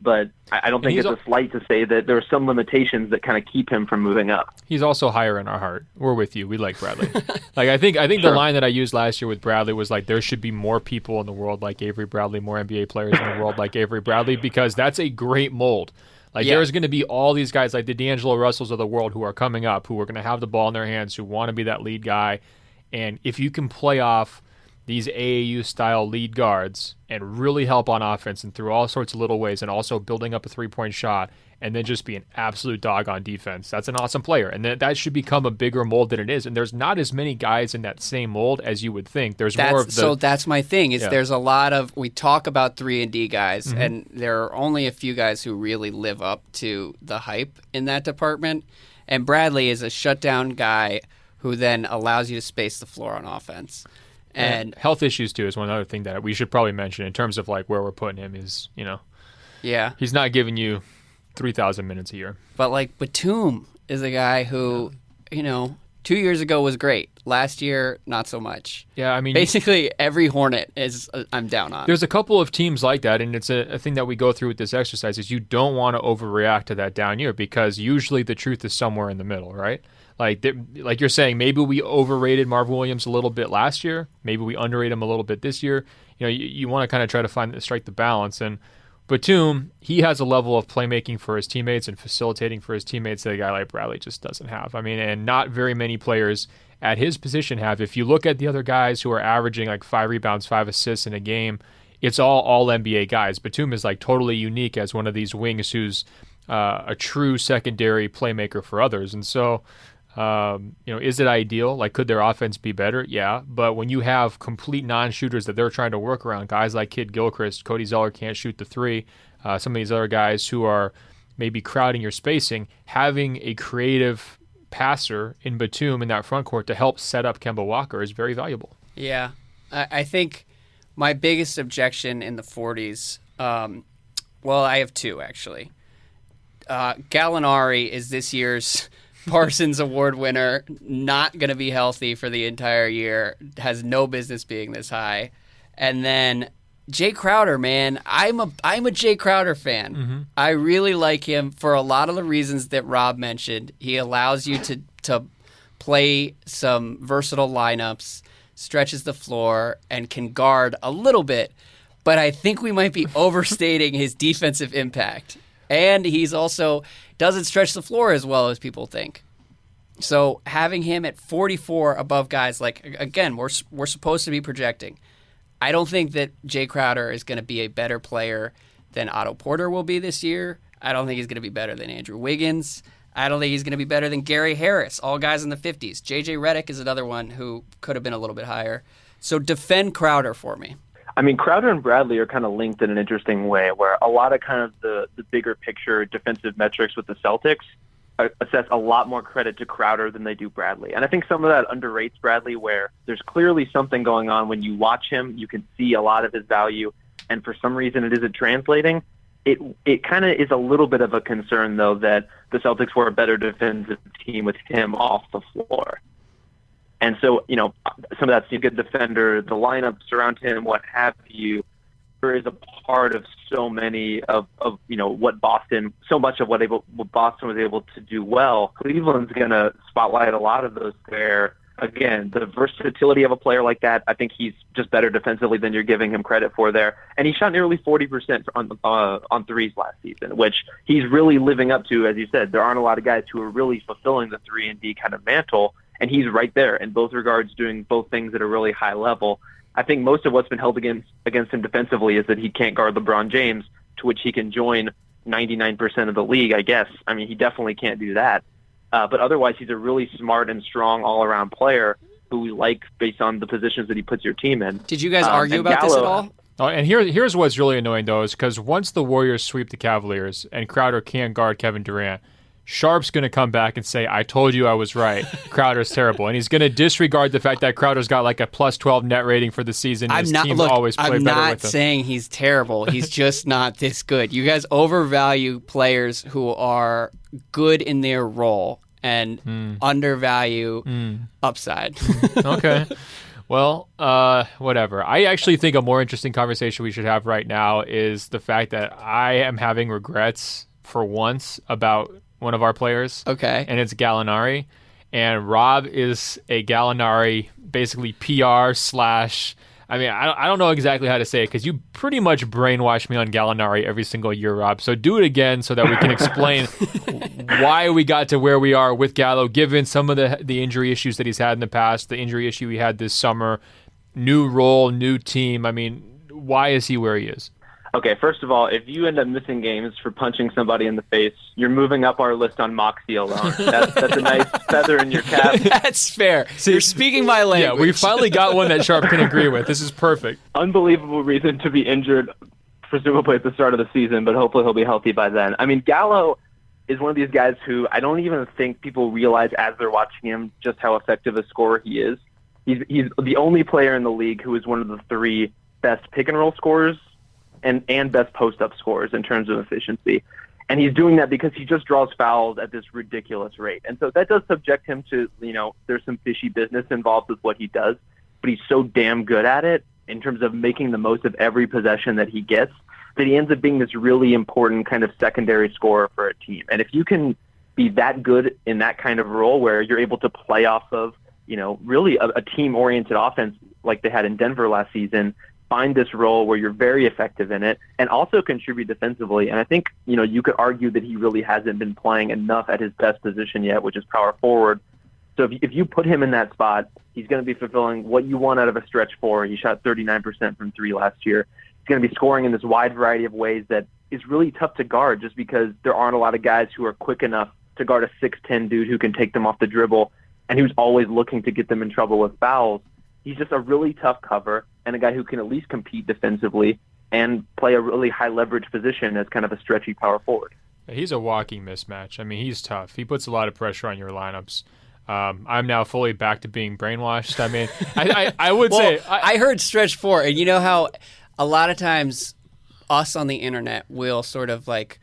But I don't think it's a slight to say that there are some limitations that kind of keep him from moving up. He's also higher in our heart. We're with you. We like Bradley. I think sure. The line that I used last year with Bradley was like, there should be more people in the world like Avery Bradley, more NBA players in the world like Avery Bradley, because that's a great mold. There's going to be all these guys like the D'Angelo Russells of the world who are coming up, who are going to have the ball in their hands, who want to be that lead guy. And if you can play off these AAU-style lead guards and really help on offense and through all sorts of little ways, and also building up a three-point shot, and then just be an absolute dog on defense, that's an awesome player. And that should become a bigger mold than it is. And there's not as many guys in that same mold as you would think. So that's my thing, is there's a lot of, we talk about 3-and-D guys, mm-hmm. and there are only a few guys who really live up to the hype in that department. And Bradley is a shutdown guy who then allows you to space the floor on offense. And health issues too is one other thing that we should probably mention in terms of like where we're putting him is, he's not giving you 3,000 minutes a year. But like Batum is a guy who, 2 years ago was great. Last year, not so much. Yeah, I mean, basically every Hornet I'm down on. There's a couple of teams like that, and it's a thing that we go through with this exercise is you don't want to overreact to that down year, because usually the truth is somewhere in the middle, right? Like you're saying, maybe we overrated Marvin Williams a little bit last year. Maybe we underrated him a little bit this year. You want to kind of try to strike the balance. And Batum, he has a level of playmaking for his teammates and facilitating for his teammates that a guy like Bradley just doesn't have. I mean, and not very many players at his position have. If you look at the other guys who are averaging like 5 rebounds, 5 assists in a game, it's all NBA guys. Batum is like totally unique as one of these wings who's a true secondary playmaker for others. And so, is it ideal? Like, could their offense be better? Yeah. But when you have complete non-shooters that they're trying to work around, guys like Kid Gilchrist, Cody Zeller can't shoot the 3, some of these other guys who are maybe crowding your spacing, having a creative passer in Batum in that front court to help set up Kemba Walker is very valuable. Yeah. I think my biggest objection in the 40s, I have 2, actually. Gallinari is this year's Parsons Award winner, not going to be healthy for the entire year, has no business being this high. And then Jae Crowder, man, I'm a Jae Crowder fan. Mm-hmm. I really like him for a lot of the reasons that Rob mentioned. He allows you to play some versatile lineups, stretches the floor, and can guard a little bit. But I think we might be overstating his defensive impact. And he's also doesn't stretch the floor as well as people think. So having him at 44 above guys, like, again, we're supposed to be projecting. I don't think that Jae Crowder is going to be a better player than Otto Porter will be this year. I don't think he's going to be better than Andrew Wiggins. I don't think he's going to be better than Gary Harris, all guys in the 50s. J.J. Redick is another one who could have been a little bit higher. So defend Crowder for me. I mean, Crowder and Bradley are kind of linked in an interesting way, where a lot of kind of the bigger picture defensive metrics with the Celtics assess a lot more credit to Crowder than they do Bradley. And I think some of that underrates Bradley, where there's clearly something going on when you watch him. You can see a lot of his value, and for some reason it isn't translating. It kind of is a little bit of a concern, though, that the Celtics were a better defensive team with him off the floor. And so, some of that's a good defender, the lineups around him, what have you, is a part of so many of what Boston, so much of what Boston was able to do well. Cleveland's going to spotlight a lot of those there. again, the versatility of a player like that, I think he's just better defensively than you're giving him credit for there. And he shot nearly 40% on threes last season, which he's really living up to. As you said, there aren't a lot of guys who are really fulfilling the 3-and-D kind of mantle, and he's right there in both regards, doing both things at a really high level. I think most of what's been held against him defensively is that he can't guard LeBron James, to which he can join 99% of the league, I guess. I mean, he definitely can't do that. But otherwise, he's a really smart and strong all-around player who we like based on the positions that he puts your team in. Did you guys argue about this at all? Oh, and here's what's really annoying, though, is because once the Warriors sweep the Cavaliers and Crowder can't guard Kevin Durant, Sharp's going to come back and say, I told you I was right. Crowder's terrible. And he's going to disregard the fact that Crowder's got like a plus 12 net rating for the season. His teams always play better with him. I'm not saying he's terrible. He's just not this good. You guys overvalue players who are good in their role and undervalue upside. Okay. Well, whatever. I actually think a more interesting conversation we should have right now is the fact that I am having regrets for once about one of our players. Okay. And it's Gallinari. And Rob is a Gallinari, basically PR / I mean, I don't know exactly how to say it because you pretty much brainwash me on Gallinari every single year, Rob. So do it again so that we can explain why we got to where we are with Gallo, given some of the injury issues that he's had in the past, the injury issue he had this summer, new role, new team. I mean, why is he where he is? Okay, first of all, if you end up missing games for punching somebody in the face, you're moving up our list on Moxie alone. That's a nice feather in your cap. That's fair. See, you're speaking my language. Yeah, we finally got one that Sharp can agree with. This is perfect. Unbelievable reason to be injured, presumably at the start of the season, but hopefully he'll be healthy by then. I mean, Gallo is one of these guys who I don't even think people realize as they're watching him just how effective a scorer he is. He's the only player in the league who is one of the 3 best pick-and-roll scorers and best post-up scorers in terms of efficiency. And he's doing that because he just draws fouls at this ridiculous rate. And so that does subject him to, there's some fishy business involved with what he does, but he's so damn good at it in terms of making the most of every possession that he gets that he ends up being this really important kind of secondary scorer for a team. And if you can be that good in that kind of role where you're able to play off of, really a team-oriented offense like they had in Denver last season, find this role where you're very effective in it and also contribute defensively. And I think, you could argue that he really hasn't been playing enough at his best position yet, which is power forward. So if you put him in that spot, he's going to be fulfilling what you want out of a stretch 4. He shot 39% from 3 last year. He's going to be scoring in this wide variety of ways that is really tough to guard just because there aren't a lot of guys who are quick enough to guard a 6'10" dude who can take them off the dribble and who's always looking to get them in trouble with fouls. He's just a really tough cover and a guy who can at least compete defensively and play a really high leverage position as kind of a stretchy power forward. He's a walking mismatch. I mean, he's tough. He puts a lot of pressure on your lineups. I'm now fully back to being brainwashed. I mean, I would say... I heard stretch 4, and you know how a lot of times us on the internet will sort of like...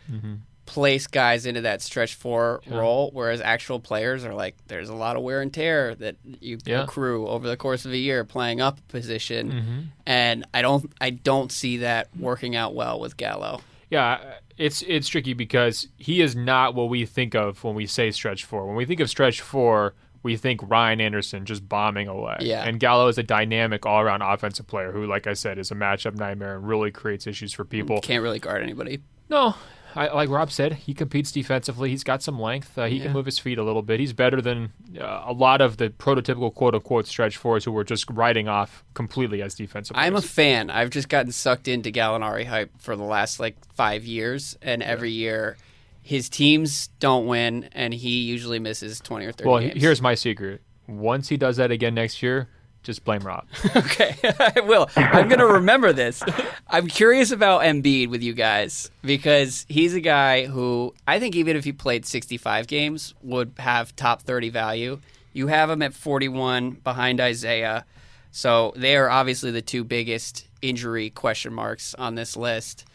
place guys into that stretch 4 role, whereas actual players are like, there's a lot of wear and tear that you accrue over the course of a year playing up a position, and I don't see that working out well with Gallo. Yeah, it's tricky because he is not what we think of when we say stretch 4. When we think of stretch 4, we think Ryan Anderson just bombing away. Yeah. And Gallo is a dynamic all-around offensive player who, like I said, is a matchup nightmare and really creates issues for people. Can't really guard anybody. No. Like Rob said, he competes defensively. He's got some length. He can move his feet a little bit. He's better than a lot of the prototypical quote-unquote stretch 4s who were just riding off completely as defensive players. I'm a fan. I've just gotten sucked into Gallinari hype for the last 5 years, and every year his teams don't win, and he usually misses 20 or 30 games. Well, here's my secret. Once he does that again next year, just blame Rob. Okay, I will. I'm going to remember this. I'm curious about Embiid with you guys because he's a guy who I think even if he played 65 games would have top 30 value. You have him at 41 behind Isaiah. So they are obviously the 2 biggest injury question marks on this list.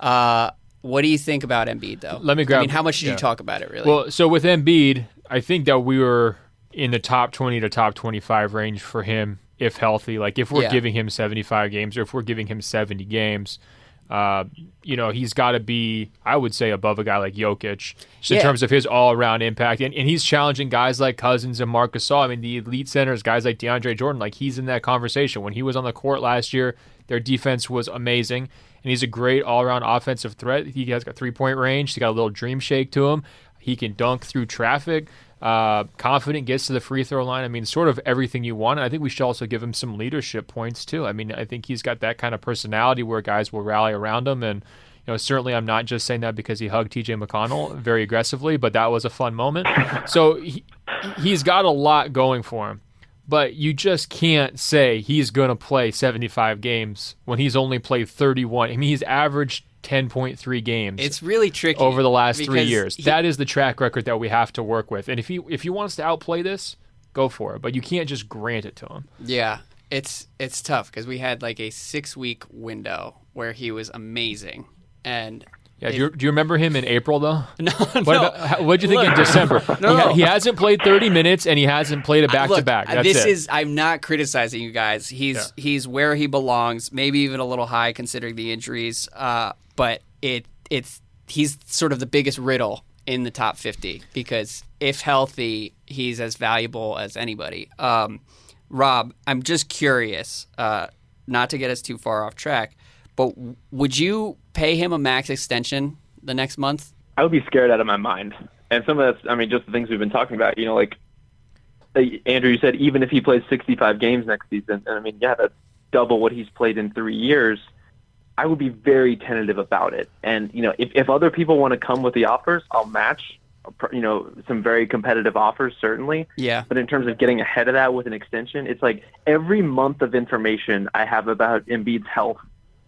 What do you think about Embiid, though? How much did you talk about it, really? Well, so with Embiid, I think that we were in the top 20 to top 25 range for him if healthy. Like if we're giving him 75 games or if we're giving him 70 games, He's got to be, I would say, above a guy like Jokic just in terms of his all-around impact. And he's challenging guys like Cousins and Marc Gasol. I mean, the elite centers, guys like DeAndre Jordan, like he's in that conversation. When he was on the court last year, their defense was amazing. And he's a great all-around offensive threat. He has got three-point range. He's got a little dream shake to him. He can dunk through traffic. Confident, gets to the free throw line. I mean, sort of everything you want. And I think we should also give him some leadership points too. I mean, I think he's got that kind of personality where guys will rally around him. And certainly I'm not just saying that because he hugged TJ McConnell very aggressively, but that was a fun moment. So he's got a lot going for him. But you just can't say he's going to play 75 games when he's only played 31. I mean, he's averaged 10.3 games. It's really tricky over the last 3 years. That is the track record that we have to work with. And if he wants to outplay this, go for it. But you can't just grant it to him. Yeah, it's tough because we had like a 6-week window where he was amazing. And yeah, do you remember him in April though? No. What'd you think in December? He hasn't played 30 minutes and he hasn't played a back-to-back. I'm not criticizing you guys. He's where he belongs. Maybe even a little high considering the injuries. But he's sort of the biggest riddle in the top 50 because if healthy, he's as valuable as anybody. Rob, I'm just curious, not to get us too far off track, but would you pay him a max extension the next month? I would be scared out of my mind. And some of that's, I mean, just the things we've been talking about, like Andrew, you said even if he plays 65 games next season, and I mean, yeah, that's double what he's played in 3 years. I would be very tentative about it. And, if other people want to come with the offers, I'll match, some very competitive offers, certainly. Yeah. But in terms of getting ahead of that with an extension, it's like every month of information I have about Embiid's health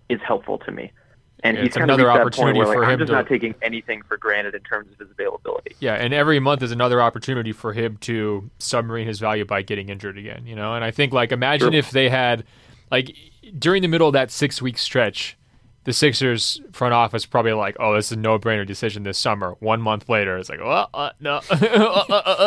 is helpful to me. And he's kind of reached that point where I'm just not taking anything for granted in terms of his availability. Yeah, and every month is another opportunity for him to submarine his value by getting injured again, And I think, imagine if they had, during the middle of that 6-week stretch, the Sixers front office probably oh, this is a no-brainer decision this summer. 1 month later, it's no.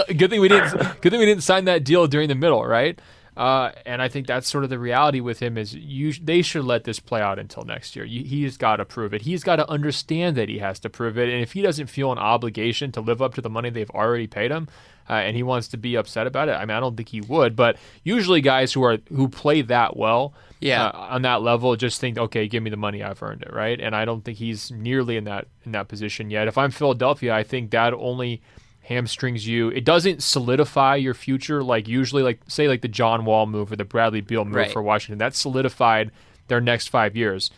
Good thing we didn't sign that deal during the middle, right? And I think that's sort of the reality with him is they should let this play out until next year. He's got to prove it. He's got to understand that he has to prove it. And if he doesn't feel an obligation to live up to the money they've already paid him, and he wants to be upset about it, I mean, I don't think he would. But usually guys who play that well on that level just think, okay, give me the money, I've earned it, right? And I don't think he's nearly in that position yet. If I'm Philadelphia, I think that only hamstrings you. It doesn't solidify your future usually say the John Wall move or the Bradley Beal move for Washington. That solidified their next 5 years.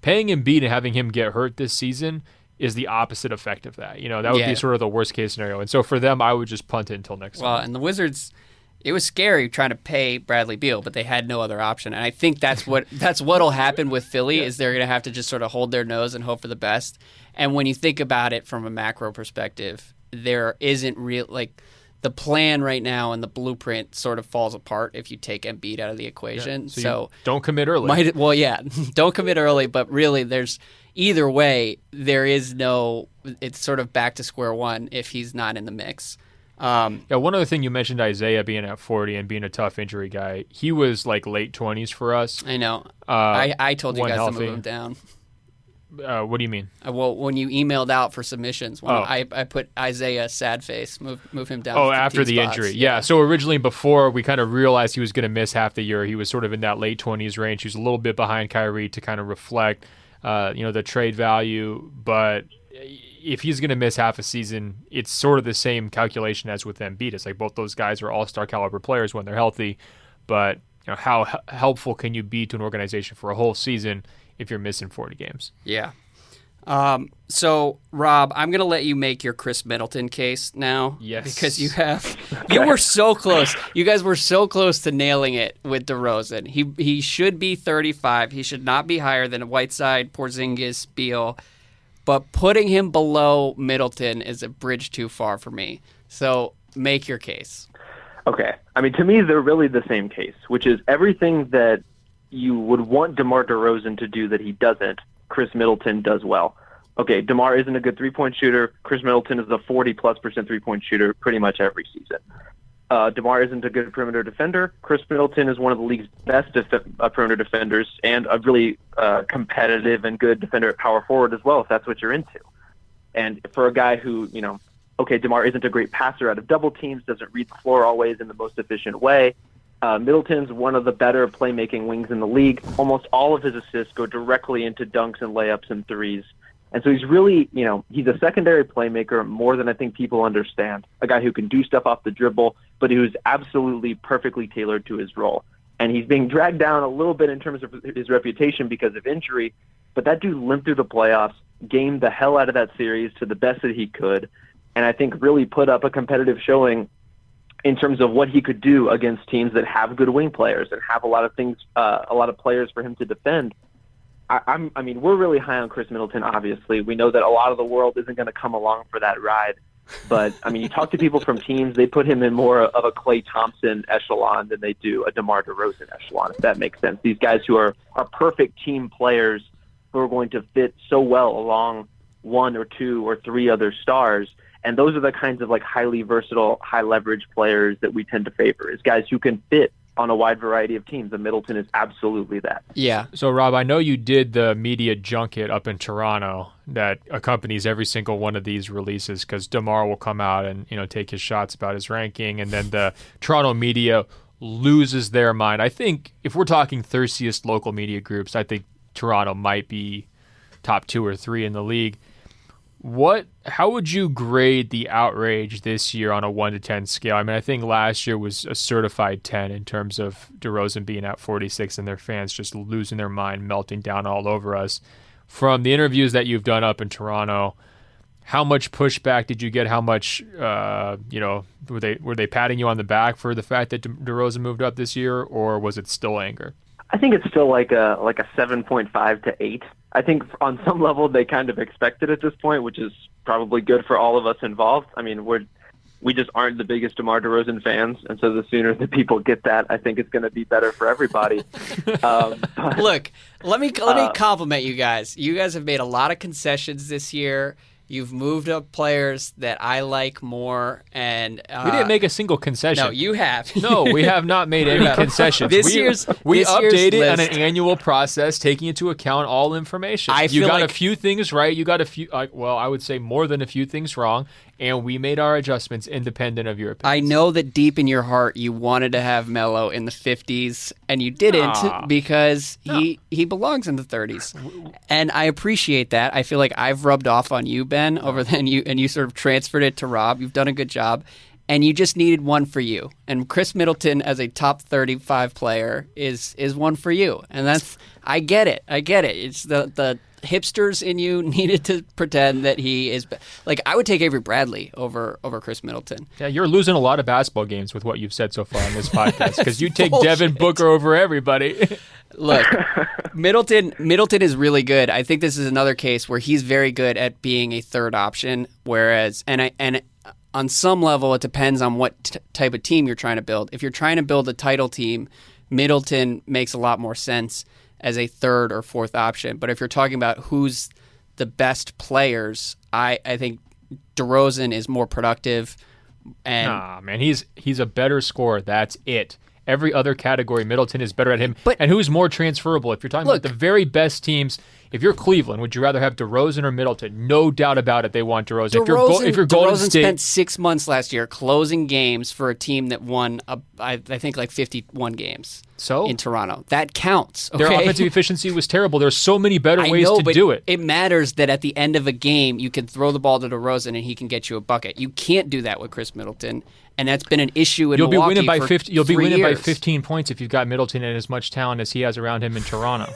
Paying Embiid and having him get hurt this season is the opposite effect of that. That would be sort of the worst case scenario. And so for them, I would just punt it until next summer. Well, and the Wizards, it was scary trying to pay Bradley Beal, but they had no other option. And I think that's what'll happen with Philly is they're going to have to just sort of hold their nose and hope for the best. And when you think about it from a macro perspective, there isn't real the plan right now and the blueprint sort of falls apart if you take Embiid out of the equation. Yeah, so don't commit early. Don't commit early, but really there's either way there is no. It's sort of back to square one if he's not in the mix. One other thing you mentioned, Isaiah being at 40 and being a tough injury guy. He was late 20s for us. I know. I told you guys to move him down. What do you mean? Well, when you emailed out for submissions, I put Isaiah sad face, move him down. Oh, after the injury. Yeah. So originally, before we kind of realized he was going to miss half the year, he was sort of in that late 20s range. He was a little bit behind Kyrie to kind of reflect, the trade value. But if he's going to miss half a season, it's sort of the same calculation as with Embiid. It's both those guys are all-star caliber players when they're healthy, but how helpful can you be to an organization for a whole season if you're missing 40 games? Yeah. So, Rob, I'm going to let you make your Chris Middleton case now. Yes. Because you were so close. You guys were so close to nailing it with DeRozan. He should be 35. He should not be higher than Whiteside, Porzingis, Beal. But putting him below Middleton is a bridge too far for me. So make your case. Okay. I mean, to me, they're really the same case, which is everything that you would want DeMar DeRozan to do that he doesn't, Chris Middleton does well. Okay, DeMar isn't a good three-point shooter. Chris Middleton is a 40+% three-point shooter pretty much every season. DeMar isn't a good perimeter defender. Chris Middleton is one of the league's best perimeter defenders and a really competitive and good defender at power forward as well, if that's what you're into. And for a guy who, okay, DeMar isn't a great passer out of double teams, doesn't read the floor always in the most efficient way. Middleton's one of the better playmaking wings in the league. Almost all of his assists go directly into dunks and layups and threes. And so he's really, he's a secondary playmaker more than I think people understand. A guy who can do stuff off the dribble, but who's absolutely perfectly tailored to his role. And he's being dragged down a little bit in terms of his reputation because of injury, but that dude limped through the playoffs, gamed the hell out of that series to the best that he could, and I think really put up a competitive showing in terms of what he could do against teams that have good wing players and have a lot of things, a lot of players for him to defend. I mean, we're really high on Chris Middleton, obviously. We know that a lot of the world isn't going to come along for that ride. But, I mean, you talk to people from teams, they put him in more of a Klay Thompson echelon than they do a DeMar DeRozan echelon, if that makes sense. These guys who are perfect team players who are going to fit so well along one or two or three other stars. And those are the kinds of, highly versatile, high-leverage players that we tend to favor, is guys who can fit on a wide variety of teams, and Middleton is absolutely that. Yeah. So, Rob, I know you did the media junket up in Toronto that accompanies every single one of these releases because DeMar will come out and, take his shots about his ranking, and then the Toronto media loses their mind. I think if we're talking thirstiest local media groups, I think Toronto might be top 2 or 3 in the league. How would you grade the outrage this year on a 1 to 10 scale? I mean, I think last year was a certified 10 in terms of DeRozan being at 46 and their fans just losing their mind, melting down all over us. From the interviews that you've done up in Toronto, how much pushback did you get? How much, were they patting you on the back for the fact that DeRozan moved up this year, or was it still anger? I think it's still like a 7.5 to 8. I think on some level they kind of expect it at this point, which is probably good for all of us involved. I mean, we just aren't the biggest DeMar DeRozan fans, and so the sooner that people get that, I think it's going to be better for everybody. Look, let me compliment you guys. You guys have made a lot of concessions this year. You've moved up players that I like more, and we didn't make a single concession. No, you have. No, we have not made any concessions. We update it on an annual process, taking into account all information. You got a few things right. You got a few. I would say more than a few things wrong, and we made our adjustments independent of your opinions. I know that deep in your heart you wanted to have Melo in the 50s, and you didn't because he belongs in the 30s, and I appreciate that. I feel like I've rubbed off on you, Ben, and you sort of transferred it to Rob. You've done a good job, and you just needed one for you. And Chris Middleton as a top 35 player is one for you, and I get it. It's the hipsters in you needed to pretend that he is I would take Avery Bradley over Chris Middleton. Yeah, you're losing a lot of basketball games with what you've said so far on this podcast because you take Devin Booker over everybody. Look, Middleton is really good. I think this is another case where he's very good at being a third option, whereas and on some level it depends on what type of team you're trying to build. If you're trying to build a title team, Middleton makes a lot more sense as a third or fourth option. But if you're talking about who's the best players, I think DeRozan is more productive. And nah, man, he's a better scorer. That's it. Every other category, Middleton is better at him. And who's more transferable? If you're talking about the very best teams, if you're Cleveland, would you rather have DeRozan or Middleton? No doubt about it, they want DeRozan. If you're Golden State, spent 6 months last year closing games for a team that won, I think, 51 games. So in Toronto, that counts. Okay? Their offensive efficiency was terrible. There's so many better ways to do it. It matters that at the end of a game, you can throw the ball to DeRozan and he can get you a bucket. You can't do that with Chris Middleton. And that's been an issue in Milwaukee You'll be winning by 15 points if you've got Middleton and as much talent as he has around him in Toronto.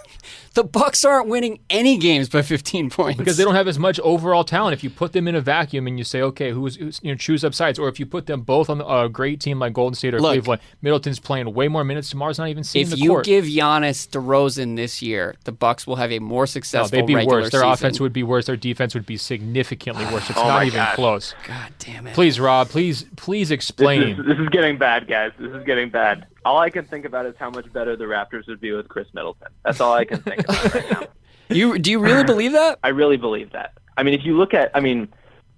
The Bucks aren't winning any games by 15 points because they don't have as much overall talent. If you put them in a vacuum and you say, okay, who's choose up sides, or if you put them both on a great team like Golden State or Cleveland, Middleton's playing way more minutes. Tomorrow's not even seeing the court. If you give Giannis DeRozan this year, the Bucks will have a more successful regular season. They'd be worse. Their offense would be worse. Their defense would be significantly worse. It's not even close. God damn it! Please, Rob. Please explain. This is getting bad, guys. This is getting bad. All I can think about is how much better the Raptors would be with Chris Middleton. That's all I can think about right now. Do you really believe that? I really believe that. I mean, if you look at,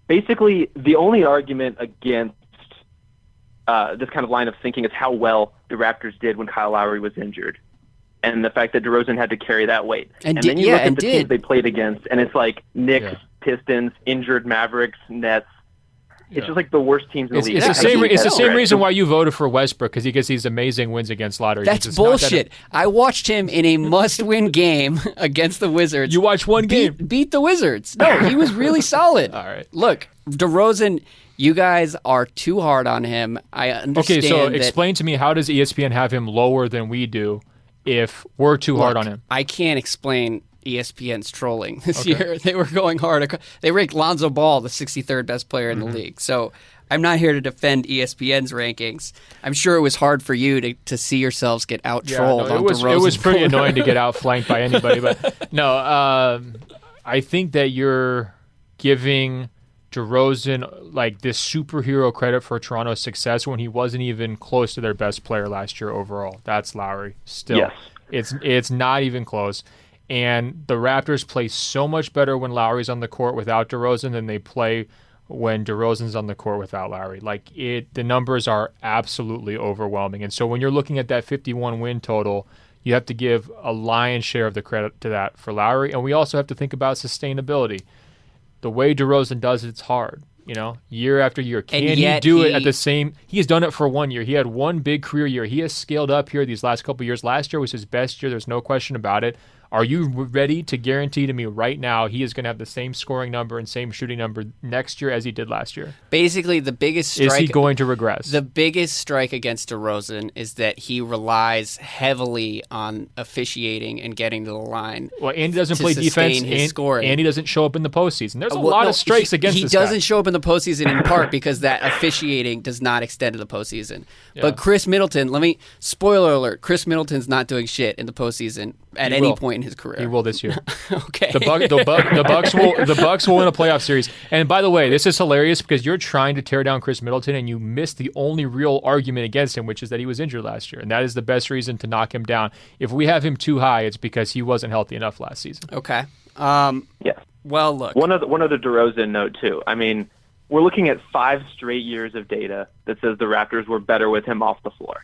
basically the only argument against this kind of line of thinking is how well the Raptors did when Kyle Lowry was injured, and the fact that DeRozan had to carry that weight. And then you look at the teams they played against, and it's like Knicks, Pistons, injured Mavericks, Nets. It's just like the worst teams in the league. It's the same reason why you voted for Westbrook, because he gets these amazing wins against lottery. That's bullshit. I watched him in a must-win game against the Wizards. You watched one game? Beat the Wizards. No, he was really solid. All right. Look, DeRozan, you guys are too hard on him. I understand. Okay, so explain to me, how does ESPN have him lower than we do if we're too hard on him? I can't explain ESPN's trolling this year. They were going hard. They ranked Lonzo Ball the 63rd best player in the league. So I'm not here to defend ESPN's rankings. I'm sure it was hard for you to see yourselves get out-trolled on DeRozan. It was pretty annoying to get outflanked by anybody. But no, I think that you're giving DeRozan like this superhero credit for Toronto's success when he wasn't even close to their best player last year overall. That's Lowry. Still, it's not even close. And the Raptors play so much better when Lowry's on the court without DeRozan than they play when DeRozan's on the court without Lowry. The numbers are absolutely overwhelming. And so when you're looking at that 51 win total, you have to give a lion's share of the credit to that for Lowry. And we also have to think about sustainability. The way DeRozan does it's hard, year after year. Can he do it at the same? He has done it for 1 year. He had one big career year. He has scaled up here these last couple of years. Last year was his best year. There's no question about it. Are you ready to guarantee to me right now he is going to have the same scoring number and same shooting number next year as he did last year? Basically, the biggest strike... Is he going to regress? The biggest strike against DeRozan is that he relies heavily on officiating and getting to the line. Well, Andy doesn't play defense, and he doesn't show up in the postseason. There's a lot of strikes against this guy. He doesn't show up in the postseason in part because that officiating does not extend to the postseason. Yeah. But Chris Middleton, spoiler alert, Chris Middleton's not doing shit in the postseason at any point in his career. He will this year. Okay. The Bucks will win a playoff series. And by the way, this is hilarious because you're trying to tear down Chris Middleton and you missed the only real argument against him, which is that he was injured last year. And that is the best reason to knock him down. If we have him too high, it's because he wasn't healthy enough last season. Okay. Yeah. Well, look. One other DeRozan note, too. I mean, we're looking at 5 straight years of data that says the Raptors were better with him off the floor.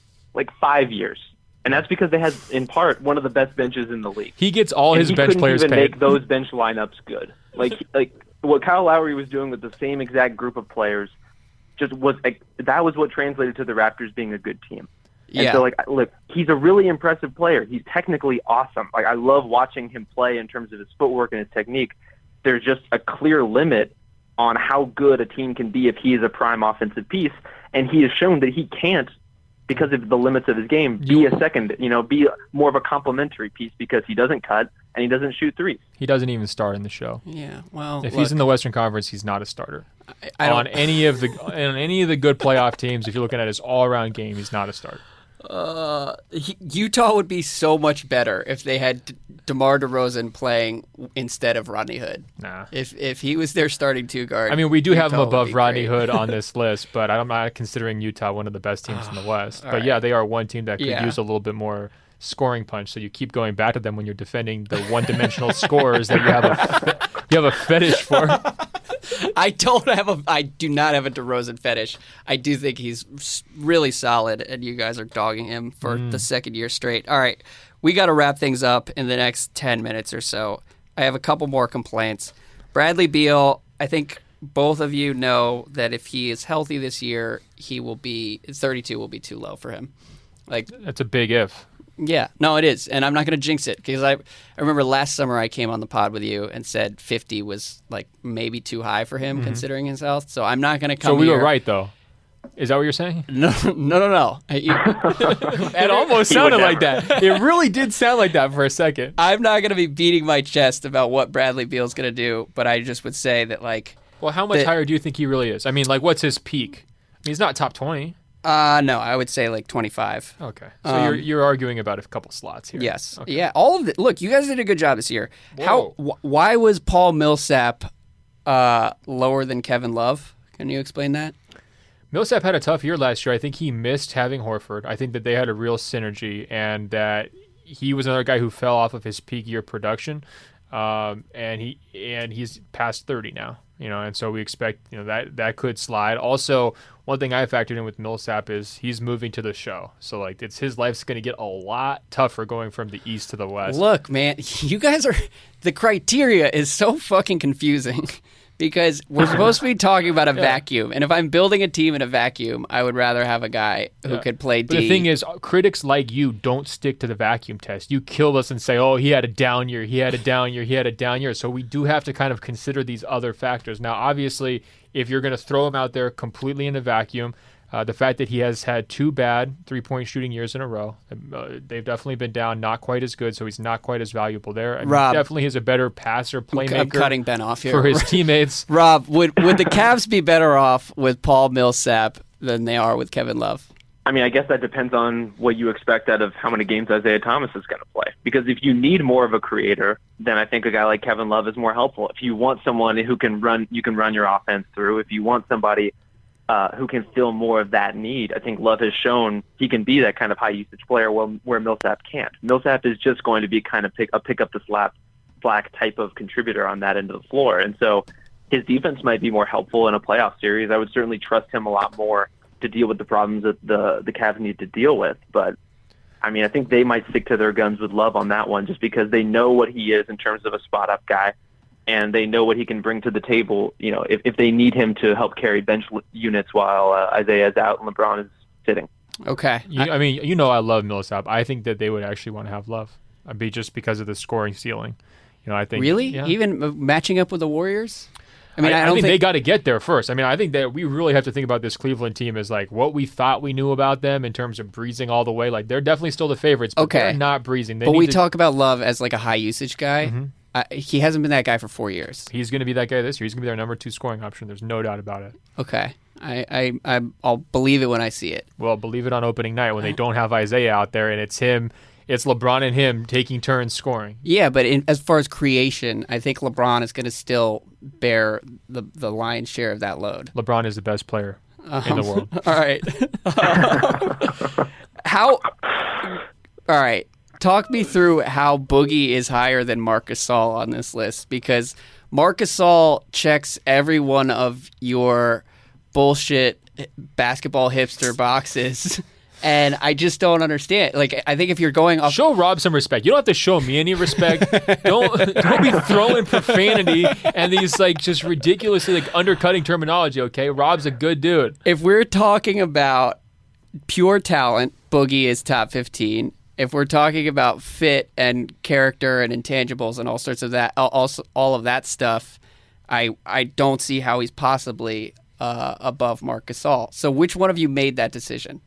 5 years. And that's because they had, in part, one of the best benches in the league. He gets all his bench players paid. He couldn't even make those bench lineups good. Like what Kyle Lowry was doing with the same exact group of players, that was what translated to the Raptors being a good team. And so, look, he's a really impressive player. He's technically awesome. I love watching him play in terms of his footwork and his technique. There's just a clear limit on how good a team can be if he is a prime offensive piece, and he has shown that he can't, because of the limits of his game, be a second, be more of a complementary piece because he doesn't cut and he doesn't shoot threes. He doesn't even start in the show. Yeah, well, if he's in the Western Conference, he's not a starter. On any of the good playoff teams, if you're looking at his all-around game, he's not a starter. Utah would be so much better if they had DeMar DeRozan playing instead of Rodney Hood. Nah. If he was their starting two guard. I mean, we do have him above Rodney Hood on this list, but I'm not considering Utah one of the best teams in the West. But yeah, they are one team that could use a little bit more scoring punch. So you keep going back to them when you're defending the one-dimensional scorers that you have a fetish for. I do not have a DeRozan fetish. I do think he's really solid, and you guys are dogging him for the second year straight. All right, we got to wrap things up in the next 10 minutes or so. I have a couple more complaints. Bradley Beal, I think both of you know that if he is healthy this year, 32 will be too low for him. That's a big if. Yeah, no, it is, and I'm not going to jinx it because I remember last summer I came on the pod with you and said 50 was maybe too high for him considering his health. So I'm not going to come. So we were right, though. Is that what you're saying? No. It almost sounded like that. It really did sound like that for a second. I'm not going to be beating my chest about what Bradley Beal's going to do, but I just would say that Well, how much higher do you think he really is? I mean, what's his peak? He's not top 20. No, I would say 25. Okay. So you're arguing about a couple slots here. Yes. Okay. Yeah, all of it. Look, you guys did a good job this year. Why was Paul Millsap lower than Kevin Love? Can you explain that? Millsap had a tough year last year. I think he missed having Horford. I think that they had a real synergy and that he was another guy who fell off of his peak year production. And he's past 30 now. And so we expect that could slide. Also, one thing I factored in with Millsap is he's moving to the show. So, like, his life's going to get a lot tougher going from the East to the West. Look, man, you guys are – the criteria is so fucking confusing because we're supposed to be talking about a vacuum. And if I'm building a team in a vacuum, I would rather have a guy who could play D. But the thing is, critics like you don't stick to the vacuum test. You kill us and say, oh, he had a down year, he had a down year, he had a down year. So we do have to kind of consider these other factors. Now, obviously, if you're going to throw him out there completely in a vacuum, the fact that he has had 2 bad 3-point shooting years in a row, they've definitely been down, not quite as good, so he's not quite as valuable there. I mean, Rob, he definitely is a better passer, playmaker. I'm cutting Ben off here. For his teammates. Rob, would the Cavs be better off with Paul Millsap than they are with Kevin Love? I mean, I guess that depends on what you expect out of how many games Isaiah Thomas is going to play. Because if you need more of a creator, then I think a guy like Kevin Love is more helpful. If you want someone who can run, you can run your offense through. If you want somebody who can fill more of that need, I think Love has shown he can be that kind of high-usage player where Millsap can't. Millsap is just going to be kind of pick up the slack type of contributor on that end of the floor. And so his defense might be more helpful in a playoff series. I would certainly trust him a lot more to deal with the problems that the Cavs need to deal with. But, I mean, I think they might stick to their guns with Love on that one just because they know what he is in terms of a spot-up guy, and they know what he can bring to the table, you know, if they need him to help carry bench units while Isaiah is out and LeBron is sitting. Okay. I mean, you know I love Millsap. I think that they would actually want to have Love. I'd be just because of the scoring ceiling. You know, I think really? Yeah. Even matching up with the Warriors? I mean, I think they got to get there first. I mean, I think that we really have to think about this Cleveland team as like what we thought we knew about them in terms of breezing all the way. Like they're definitely still the favorites, but they're not breezing. But we talk about Love as like a high usage guy. Mm-hmm. He hasn't been that guy for 4 years. He's going to be that guy this year. He's going to be their number 2 scoring option. There's no doubt about it. Okay. I'll believe it when I see it. Well, believe it on opening night when they don't have Isaiah out there and it's him. It's LeBron and him taking turns scoring. Yeah, but as far as creation, I think LeBron is going to still bear the lion's share of that load. LeBron is the best player in the world. All right. All right. Talk me through how Boogie is higher than Marc Gasol on this list, because Marc Gasol checks every one of your bullshit basketball hipster boxes. And I just don't understand. Like, I think if you're going off... Show Rob some respect. You don't have to show me any respect. Don't be throwing profanity and these, like, just ridiculously, like, undercutting terminology, okay? Rob's a good dude. If we're talking about pure talent, Boogie is top 15. If we're talking about fit and character and intangibles and all sorts of that, also all of that stuff, I don't see how he's possibly above Marc Gasol. So which one of you made that decision?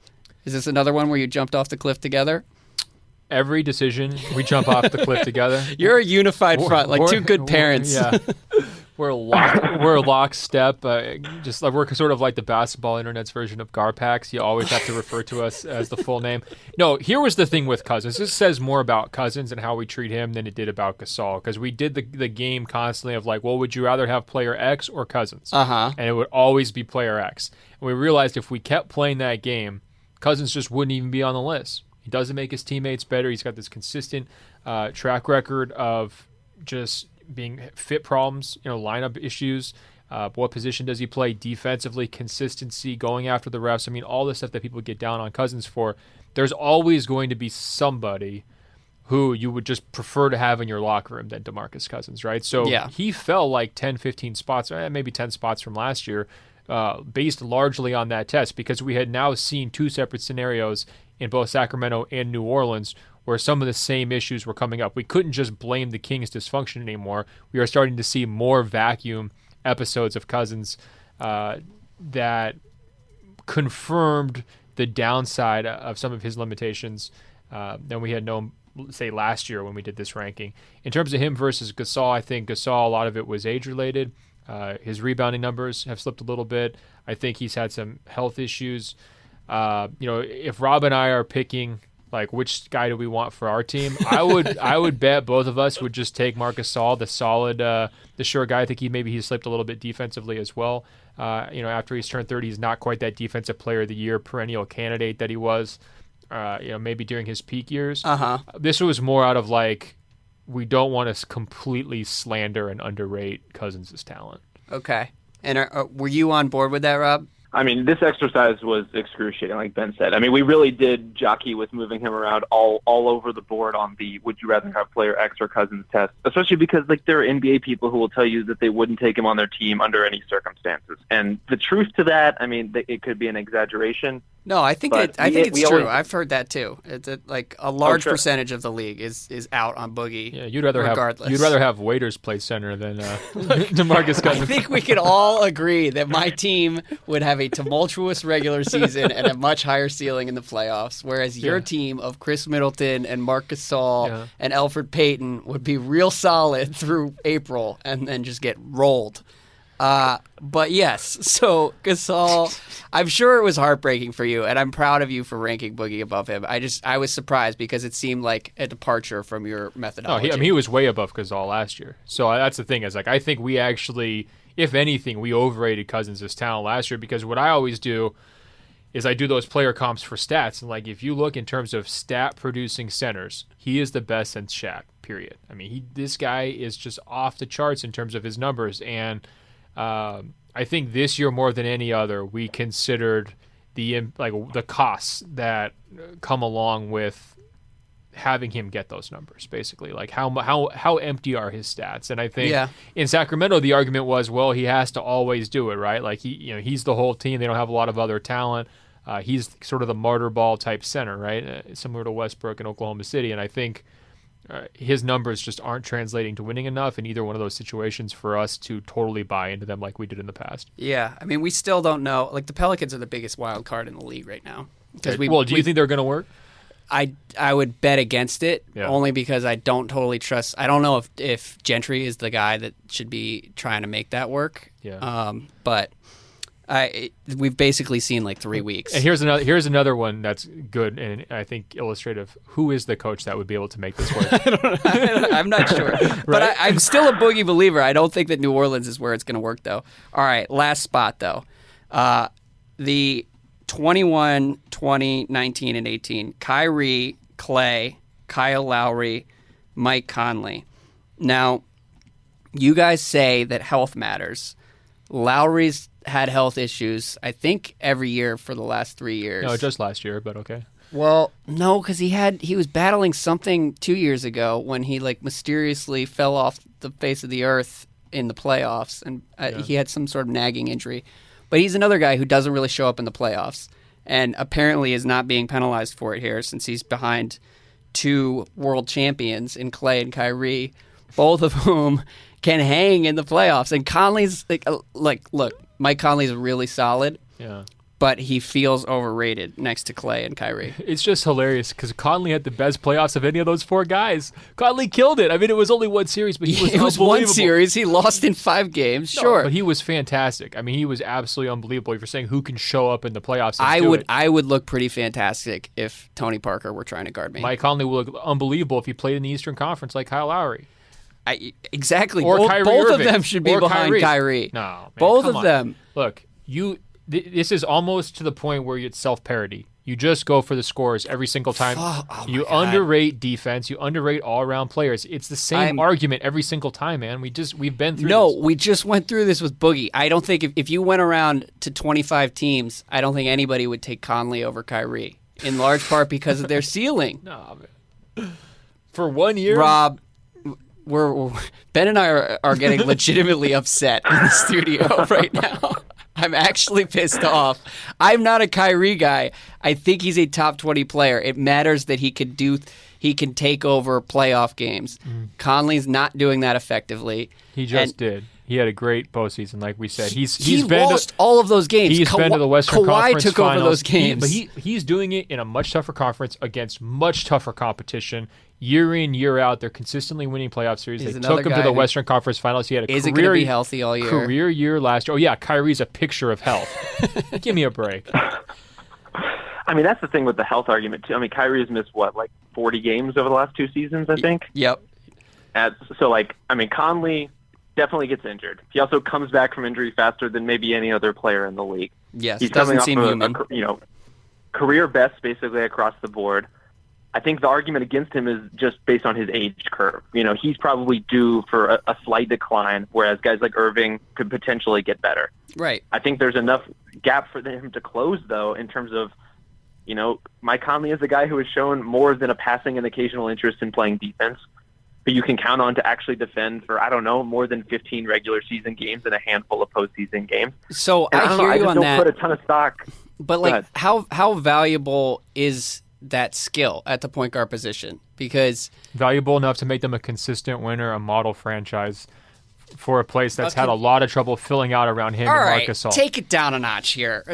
Is this another one where you jumped off the cliff together? Every decision, we jump off the cliff together. You're a unified front, like two good parents. Yeah. We're lockstep. Just like we're sort of like the basketball internet's version of Garpax. You always have to refer to us as the full name. No, here was the thing with Cousins. This says more about Cousins and how we treat him than it did about Gasol, because we did the game constantly of like, well, would you rather have player X or Cousins? And it would always be player X. And we realized if we kept playing that game, Cousins just wouldn't even be on the list. He doesn't make his teammates better. He's got this consistent track record of just being fit problems, lineup issues. What position does he play defensively, consistency, going after the refs. I mean, all the stuff that people get down on Cousins for. There's always going to be somebody who you would just prefer to have in your locker room than DeMarcus Cousins, right? So he fell like 10, 15 spots, maybe 10 spots from last year, based largely on that test, because we had now seen 2 separate scenarios in both Sacramento and New Orleans where some of the same issues were coming up. We couldn't just blame the Kings' dysfunction anymore. We are starting to see more vacuum episodes of Cousins that confirmed the downside of some of his limitations than we had known, say, last year when we did this ranking. In terms of him versus Gasol, I think Gasol, a lot of it was age-related. His rebounding numbers have slipped a little bit. I think he's had some health issues. If Rob and I are picking, like, which guy do we want for our team, I would bet both of us would just take Marc Gasol, the solid, the sure guy. I think he's slipped a little bit defensively as well. After he's turned 30, he's not quite that defensive player of the year perennial candidate that he was. Maybe during his peak years. This was more out of like, we don't want to completely slander and underrate Cousins' talent. Okay. And were you on board with that, Rob? I mean, this exercise was excruciating, like Ben said. I mean, we really did jockey with moving him around all over the board on the would you rather have player X or Cousins test, especially because like there are NBA people who will tell you that they wouldn't take him on their team under any circumstances. And the truth to that, I mean, it could be an exaggeration. No, I think it's true. I've heard that too. It's like a large percentage of the league is out on Boogie. Yeah, you'd rather regardless. have waiters play center than DeMarcus Cousins. I think we can all agree that my team would have a tumultuous regular season and a much higher ceiling in the playoffs, whereas your team of Chris Middleton and Marc Gasol and Elfrid Payton would be real solid through April and then just get rolled. But yes, so Gasol, I'm sure it was heartbreaking for you, and I'm proud of you for ranking Boogie above him. I was surprised because it seemed like a departure from your methodology. No, he was way above Gasol last year. So that's the thing is like I think we actually, if anything, we overrated Cousins' talent last year because what I always do is I do those player comps for stats, and like if you look in terms of stat producing centers, he is the best since Shaq. Period. I mean, this guy is just off the charts in terms of his numbers and. I think this year more than any other, we considered the costs that come along with having him get those numbers. Basically, like how empty are his stats? And I think in Sacramento, the argument was, well, he has to always do it, right? Like he's the whole team. They don't have a lot of other talent. He's sort of the martyr ball type center, right? Similar to Westbrook in Oklahoma City, and I think. His numbers just aren't translating to winning enough in either one of those situations for us to totally buy into them like we did in the past. Yeah, I mean, we still don't know. Like the Pelicans are the biggest wild card in the league right now. Do you think they're going to work? I would bet against it only because I don't totally trust. I don't know if Gentry is the guy that should be trying to make that work. Yeah. But we've basically seen like 3 weeks. And here's another one that's good and I think illustrative. Who is the coach that would be able to make this work? I'm not sure. Right? But I'm still a Boogie believer. I don't think that New Orleans is where it's going to work, though. All right, last spot, though. The 21, 20, 19, and 18. Kyrie, Klay, Kyle Lowry, Mike Conley. Now, you guys say that health matters. Lowry's had health issues, I think, every year for the last 3 years. No, just last year, but okay. Well, no, because he was battling something 2 years ago when he like mysteriously fell off the face of the earth in the playoffs, and he had some sort of nagging injury. But he's another guy who doesn't really show up in the playoffs, and apparently is not being penalized for it here since he's behind two world champions in Klay and Kyrie, both of whom can hang in the playoffs. And Conley's look, Mike Conley's really solid. Yeah. But he feels overrated next to Klay and Kyrie. It's just hilarious because Conley had the best playoffs of any of those four guys. Conley killed it. I mean, it was only one series, but it was one series. He lost in 5 games. Sure, but he was fantastic. I mean, he was absolutely unbelievable. If you're saying who can show up in the playoffs, I would look pretty fantastic if Tony Parker were trying to guard me. Mike Conley would look unbelievable if he played in the Eastern Conference like Kyle Lowry. Exactly. Or both Irving. Of them should be behind Kyrie. No, man, both of them. Look, this is almost to the point where it's self-parody. You just go for the scores every single time. You underrate defense. You underrate all-around players. It's the same argument every single time, man. We've been through this. No, we just went through this with Boogie. I don't think if you went around to 25 teams, I don't think anybody would take Conley over Kyrie, in large part because of their ceiling. No, man. For 1 year? Rob, Ben and I are getting legitimately upset in the studio right now. I'm actually pissed off. I'm not a Kyrie guy. I think he's a top 20 player. It matters that he can take over playoff games. Conley's not doing that effectively. He did. He had a great postseason, like we said. He lost all of those games. He's been to the Western Conference took Finals. Over those games. But he's doing it in a much tougher conference against much tougher competition. Year in, year out, they're consistently winning playoff series. They took him to the Western Conference Finals. He had a isn't going to be healthy all year. Career year last year. Oh, yeah, Kyrie's a picture of health. Give me a break. I mean, that's the thing with the health argument, too. I mean, Kyrie's missed, 40 games over the last 2 seasons, I think? Yep. Conley definitely gets injured. He also comes back from injury faster than maybe any other player in the league. Yes, he's doesn't seem human. Career best, basically, across the board. I think the argument against him is just based on his age curve. He's probably due for a slight decline, whereas guys like Irving could potentially get better. Right. I think there's enough gap for him to close, though, in terms of, Mike Conley is a guy who has shown more than a passing and occasional interest in playing defense, who you can count on to actually defend for, I don't know, more than 15 regular season games and a handful of postseason games. So I hear you on that. I just don't put a ton of stock. But how valuable is that skill at the point guard position? Because valuable enough to make them a consistent winner, a model franchise for a place that's had a lot of trouble filling out around him and Marc Gasol. Take it down a notch here.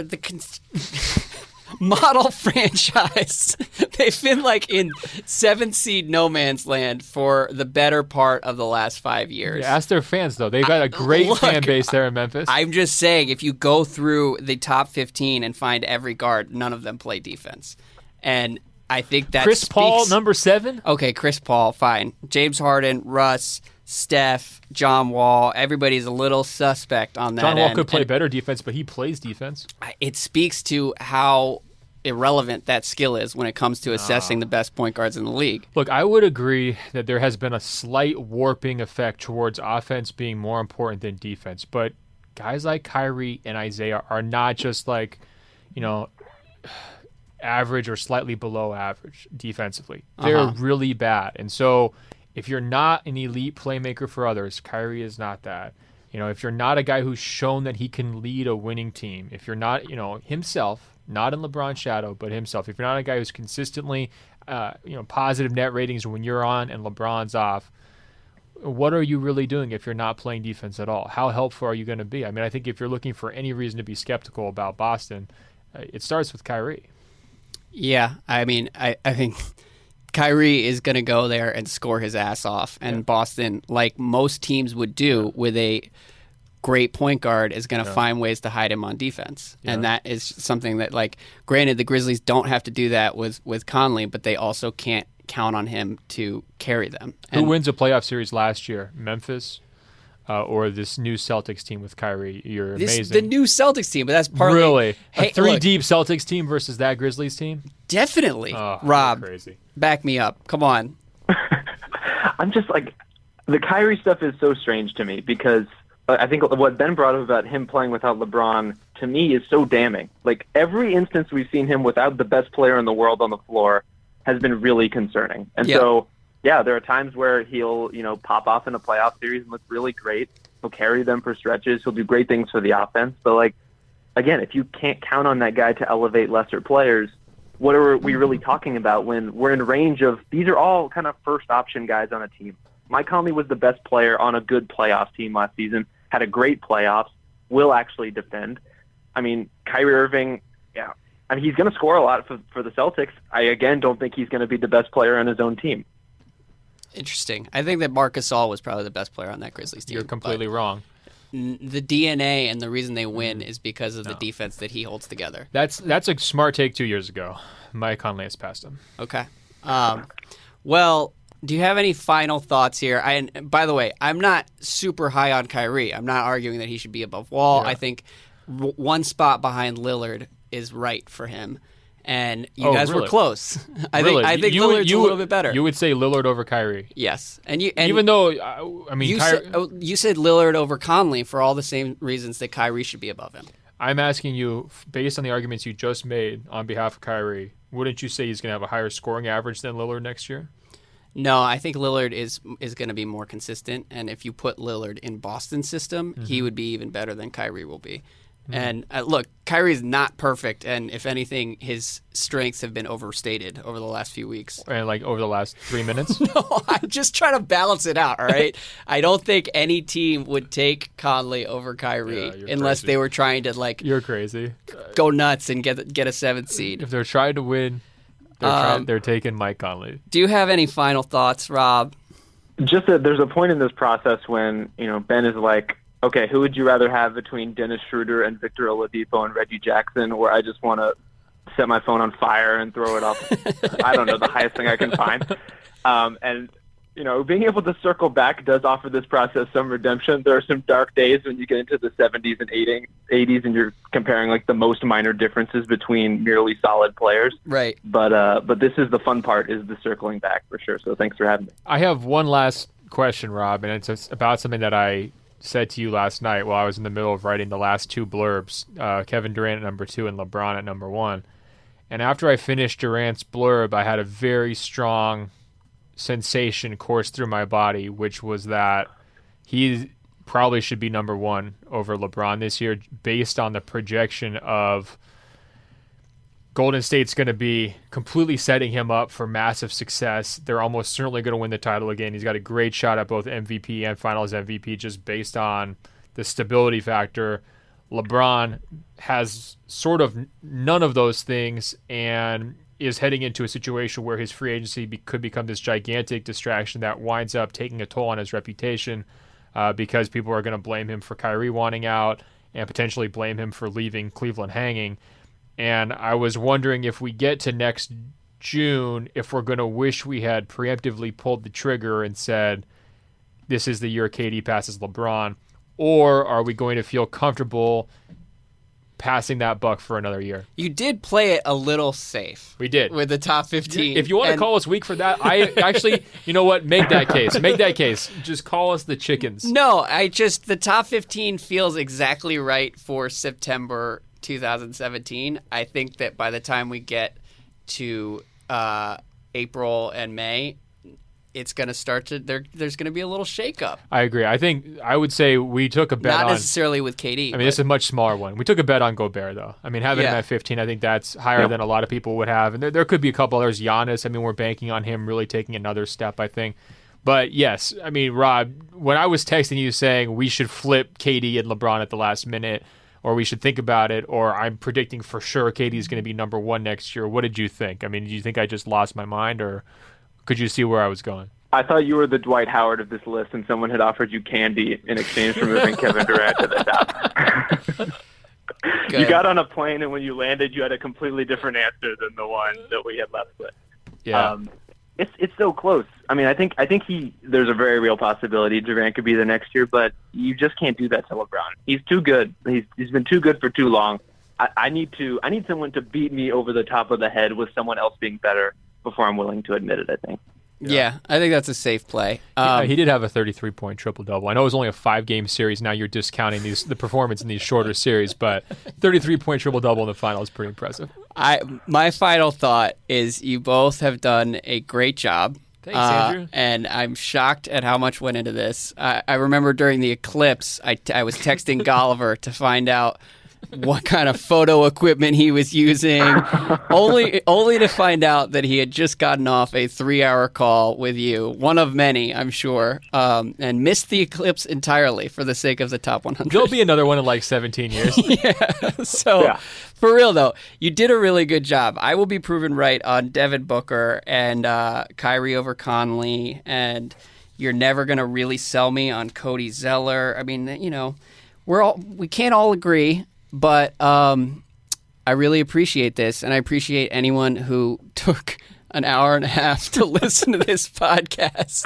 Model franchise. They've been in 7th seed no man's land for the better part of the last 5 years. Yeah, ask their fans, though. They've got a great fan base there in Memphis. I'm just saying, if you go through the top 15 and find every guard, none of them play defense. And I think that Chris Paul, number 7? Okay, Chris Paul, fine. James Harden, Russ, Steph, John Wall, everybody's a little suspect on that John Wall end. could play better defense, but he plays defense. It speaks to how irrelevant that skill is when it comes to assessing the best point guards in the league. Look, I would agree that there has been a slight warping effect towards offense being more important than defense, but guys like Kyrie and Isaiah are not just average or slightly below average defensively. They're really bad. And so if you're not an elite playmaker for others, Kyrie is not that. If you're not a guy who's shown that he can lead a winning team, if you're not, himself, not in LeBron's shadow, but himself, if you're not a guy who's consistently, positive net ratings when you're on and LeBron's off, what are you really doing if you're not playing defense at all? How helpful are you going to be? I mean, I think if you're looking for any reason to be skeptical about Boston, it starts with Kyrie. Yeah, I mean, I think Kyrie is going to go there and score his ass off. And Boston, like most teams would do with a great point guard, is going to find ways to hide him on defense. Yeah. And that is something that, granted, the Grizzlies don't have to do that with Conley, but they also can't count on him to carry them. Who wins a playoff series last year? Memphis? Or this new Celtics team with Kyrie? You're amazing. The new Celtics team, but that's partly... Really? A three-deep Celtics team versus that Grizzlies team? Definitely. Oh, Rob, crazy. Back me up. Come on. I'm just the Kyrie stuff is so strange to me because I think what Ben brought up about him playing without LeBron, to me, is so damning. Every instance we've seen him without the best player in the world on the floor has been really concerning. And so... yeah, there are times where he'll, pop off in a playoff series and look really great. He'll carry them for stretches. He'll do great things for the offense. But, again, if you can't count on that guy to elevate lesser players, what are we really talking about when we're in range of – these are all kind of first-option guys on a team. Mike Conley was the best player on a good playoff team last season, had a great playoffs, will actually defend. I mean, Kyrie Irving, yeah. I mean, he's going to score a lot for the Celtics. I, again, don't think he's going to be the best player on his own team. Interesting. I think that Marc Gasol was probably the best player on that Grizzlies team. You're completely wrong. The DNA and the reason they win is because of the defense that he holds together. That's a smart take 2 years ago. Mike Conley has passed him. Okay. Well, do you have any final thoughts here? By the way, I'm not super high on Kyrie. I'm not arguing that he should be above Wall. Yeah. I think one spot behind Lillard is right for him. And you guys were close. I think Lillard's a little bit better. You would say Lillard over Kyrie. Yes, even though you said Lillard over Conley for all the same reasons that Kyrie should be above him. I'm asking you, based on the arguments you just made on behalf of Kyrie, wouldn't you say he's going to have a higher scoring average than Lillard next year? No, I think Lillard is going to be more consistent, and if you put Lillard in Boston's system, he would be even better than Kyrie will be. And look, Kyrie's not perfect, and if anything, his strengths have been overstated over the last few weeks. And over the last 3 minutes? No, I'm just trying to balance it out, all right? I don't think any team would take Conley over Kyrie unless they were trying to, You're crazy. Go nuts and get a 7th seed. If they're trying to win, they're taking Mike Conley. Do you have any final thoughts, Rob? Just that there's a point in this process when, Ben is like, okay, who would you rather have between Dennis Schroeder and Victor Oladipo and Reggie Jackson, or I just want to set my phone on fire and throw it up, I don't know, the highest thing I can find. And being able to circle back does offer this process some redemption. There are some dark days when you get into the 70s and 80s and you're comparing like the most minor differences between merely solid players. Right. But this is the fun part, is the circling back for sure. So thanks for having me. I have one last question, Rob, and it's about something that I said to you last night while I was in the middle of writing the last two blurbs, Kevin Durant at number 2 and LeBron at number 1. And after I finished Durant's blurb, I had a very strong sensation course through my body, which was that he probably should be number 1 over LeBron this year based on the projection of Golden State's going to be completely setting him up for massive success. They're almost certainly going to win the title again. He's got a great shot at both MVP and Finals MVP just based on the stability factor. LeBron has sort of none of those things and is heading into a situation where his free agency could become this gigantic distraction that winds up taking a toll on his reputation because people are going to blame him for Kyrie wanting out and potentially blame him for leaving Cleveland hanging. And I was wondering if we get to next June, if we're going to wish we had preemptively pulled the trigger and said, this is the year KD passes LeBron, or are we going to feel comfortable passing that buck for another year? You did play it a little safe. We did. With the top 15. If you want to call us weak for that, I actually, you know what? Make that case. Make that case. Just call us the chickens. No, the top 15 feels exactly right for September 2017. I think that by the time we get to April and May, it's going to start to there's going to be a little shakeup. I agree. I would say we took a bet not necessarily with KD. I mean, this is a much smaller one. We took a bet on Gobert, though. I mean, having him at 15, I think that's higher than a lot of people would have. And there could be a couple others. Giannis, I mean, we're banking on him really taking another step, I think. But yes, I mean, Rob, when I was texting you saying we should flip KD and LeBron at the last minute, or we should think about it, or I'm predicting for sure KD is going to be number 1 next year, what did you think? I mean, did you think I just lost my mind, or could you see where I was going? I thought you were the Dwight Howard of this list, and someone had offered you candy in exchange for moving Kevin Durant to the top. You got on a plane, and when you landed, you had a completely different answer than the one that we had left with. Yeah, it's so close. I mean, I think there's a very real possibility Durant could be there next year, but you just can't do that to LeBron. He's too good. He's been too good for too long. I need someone to beat me over the top of the head with someone else being better before I'm willing to admit it, I think. Yeah, I think that's a safe play. He did have a 33-point triple-double. I know it was only a 5-game series. Now you're discounting the performance in these shorter series, but 33-point triple-double in the final is pretty impressive. My final thought is you both have done a great job. Thanks, Andrew. And I'm shocked at how much went into this. I remember during the eclipse, I was texting Golliver to find out what kind of photo equipment he was using, only to find out that he had just gotten off a 3-hour call with you, one of many, I'm sure, and missed the eclipse entirely for the sake of the top 100. There'll be another one in like 17 years. For real, though, you did a really good job. I will be proven right on Devin Booker and Kyrie over Conley, and you're never going to really sell me on Cody Zeller. I mean, we can't all agree. But I really appreciate this, and I appreciate anyone who took an hour and a half to listen to this podcast.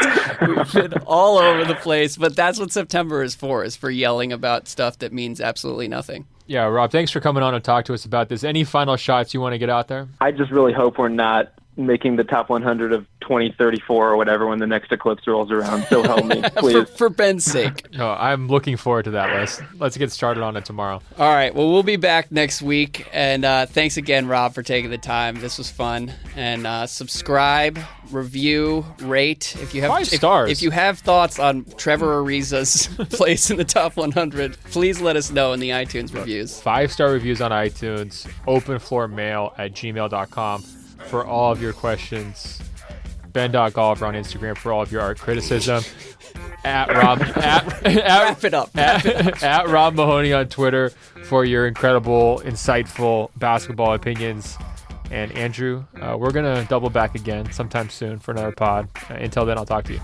We've been all over the place, but that's what September is for yelling about stuff that means absolutely nothing. Yeah, Rob, thanks for coming on and talk to us about this. Any final shots you want to get out there? I just really hope we're not making the top 100 of 2034 or whatever when the next eclipse rolls around. So help me, please. for Ben's sake. No, I'm looking forward to that list. Let's get started on it tomorrow. All right. Well, we'll be back next week. And thanks again, Rob, for taking the time. This was fun. And subscribe, review, rate. If you have 5 stars. If you have thoughts on Trevor Ariza's place in the top 100, please let us know in the iTunes reviews. 5-star reviews on iTunes. openfloormail@gmail.com. for all of your questions. Ben.Golliver on Instagram for all of your art criticism. At Rob Wrap it up. At Rob Mahoney on Twitter for your incredible, insightful basketball opinions. And Andrew, we're gonna double back again sometime soon for another pod. Until then, I'll talk to you.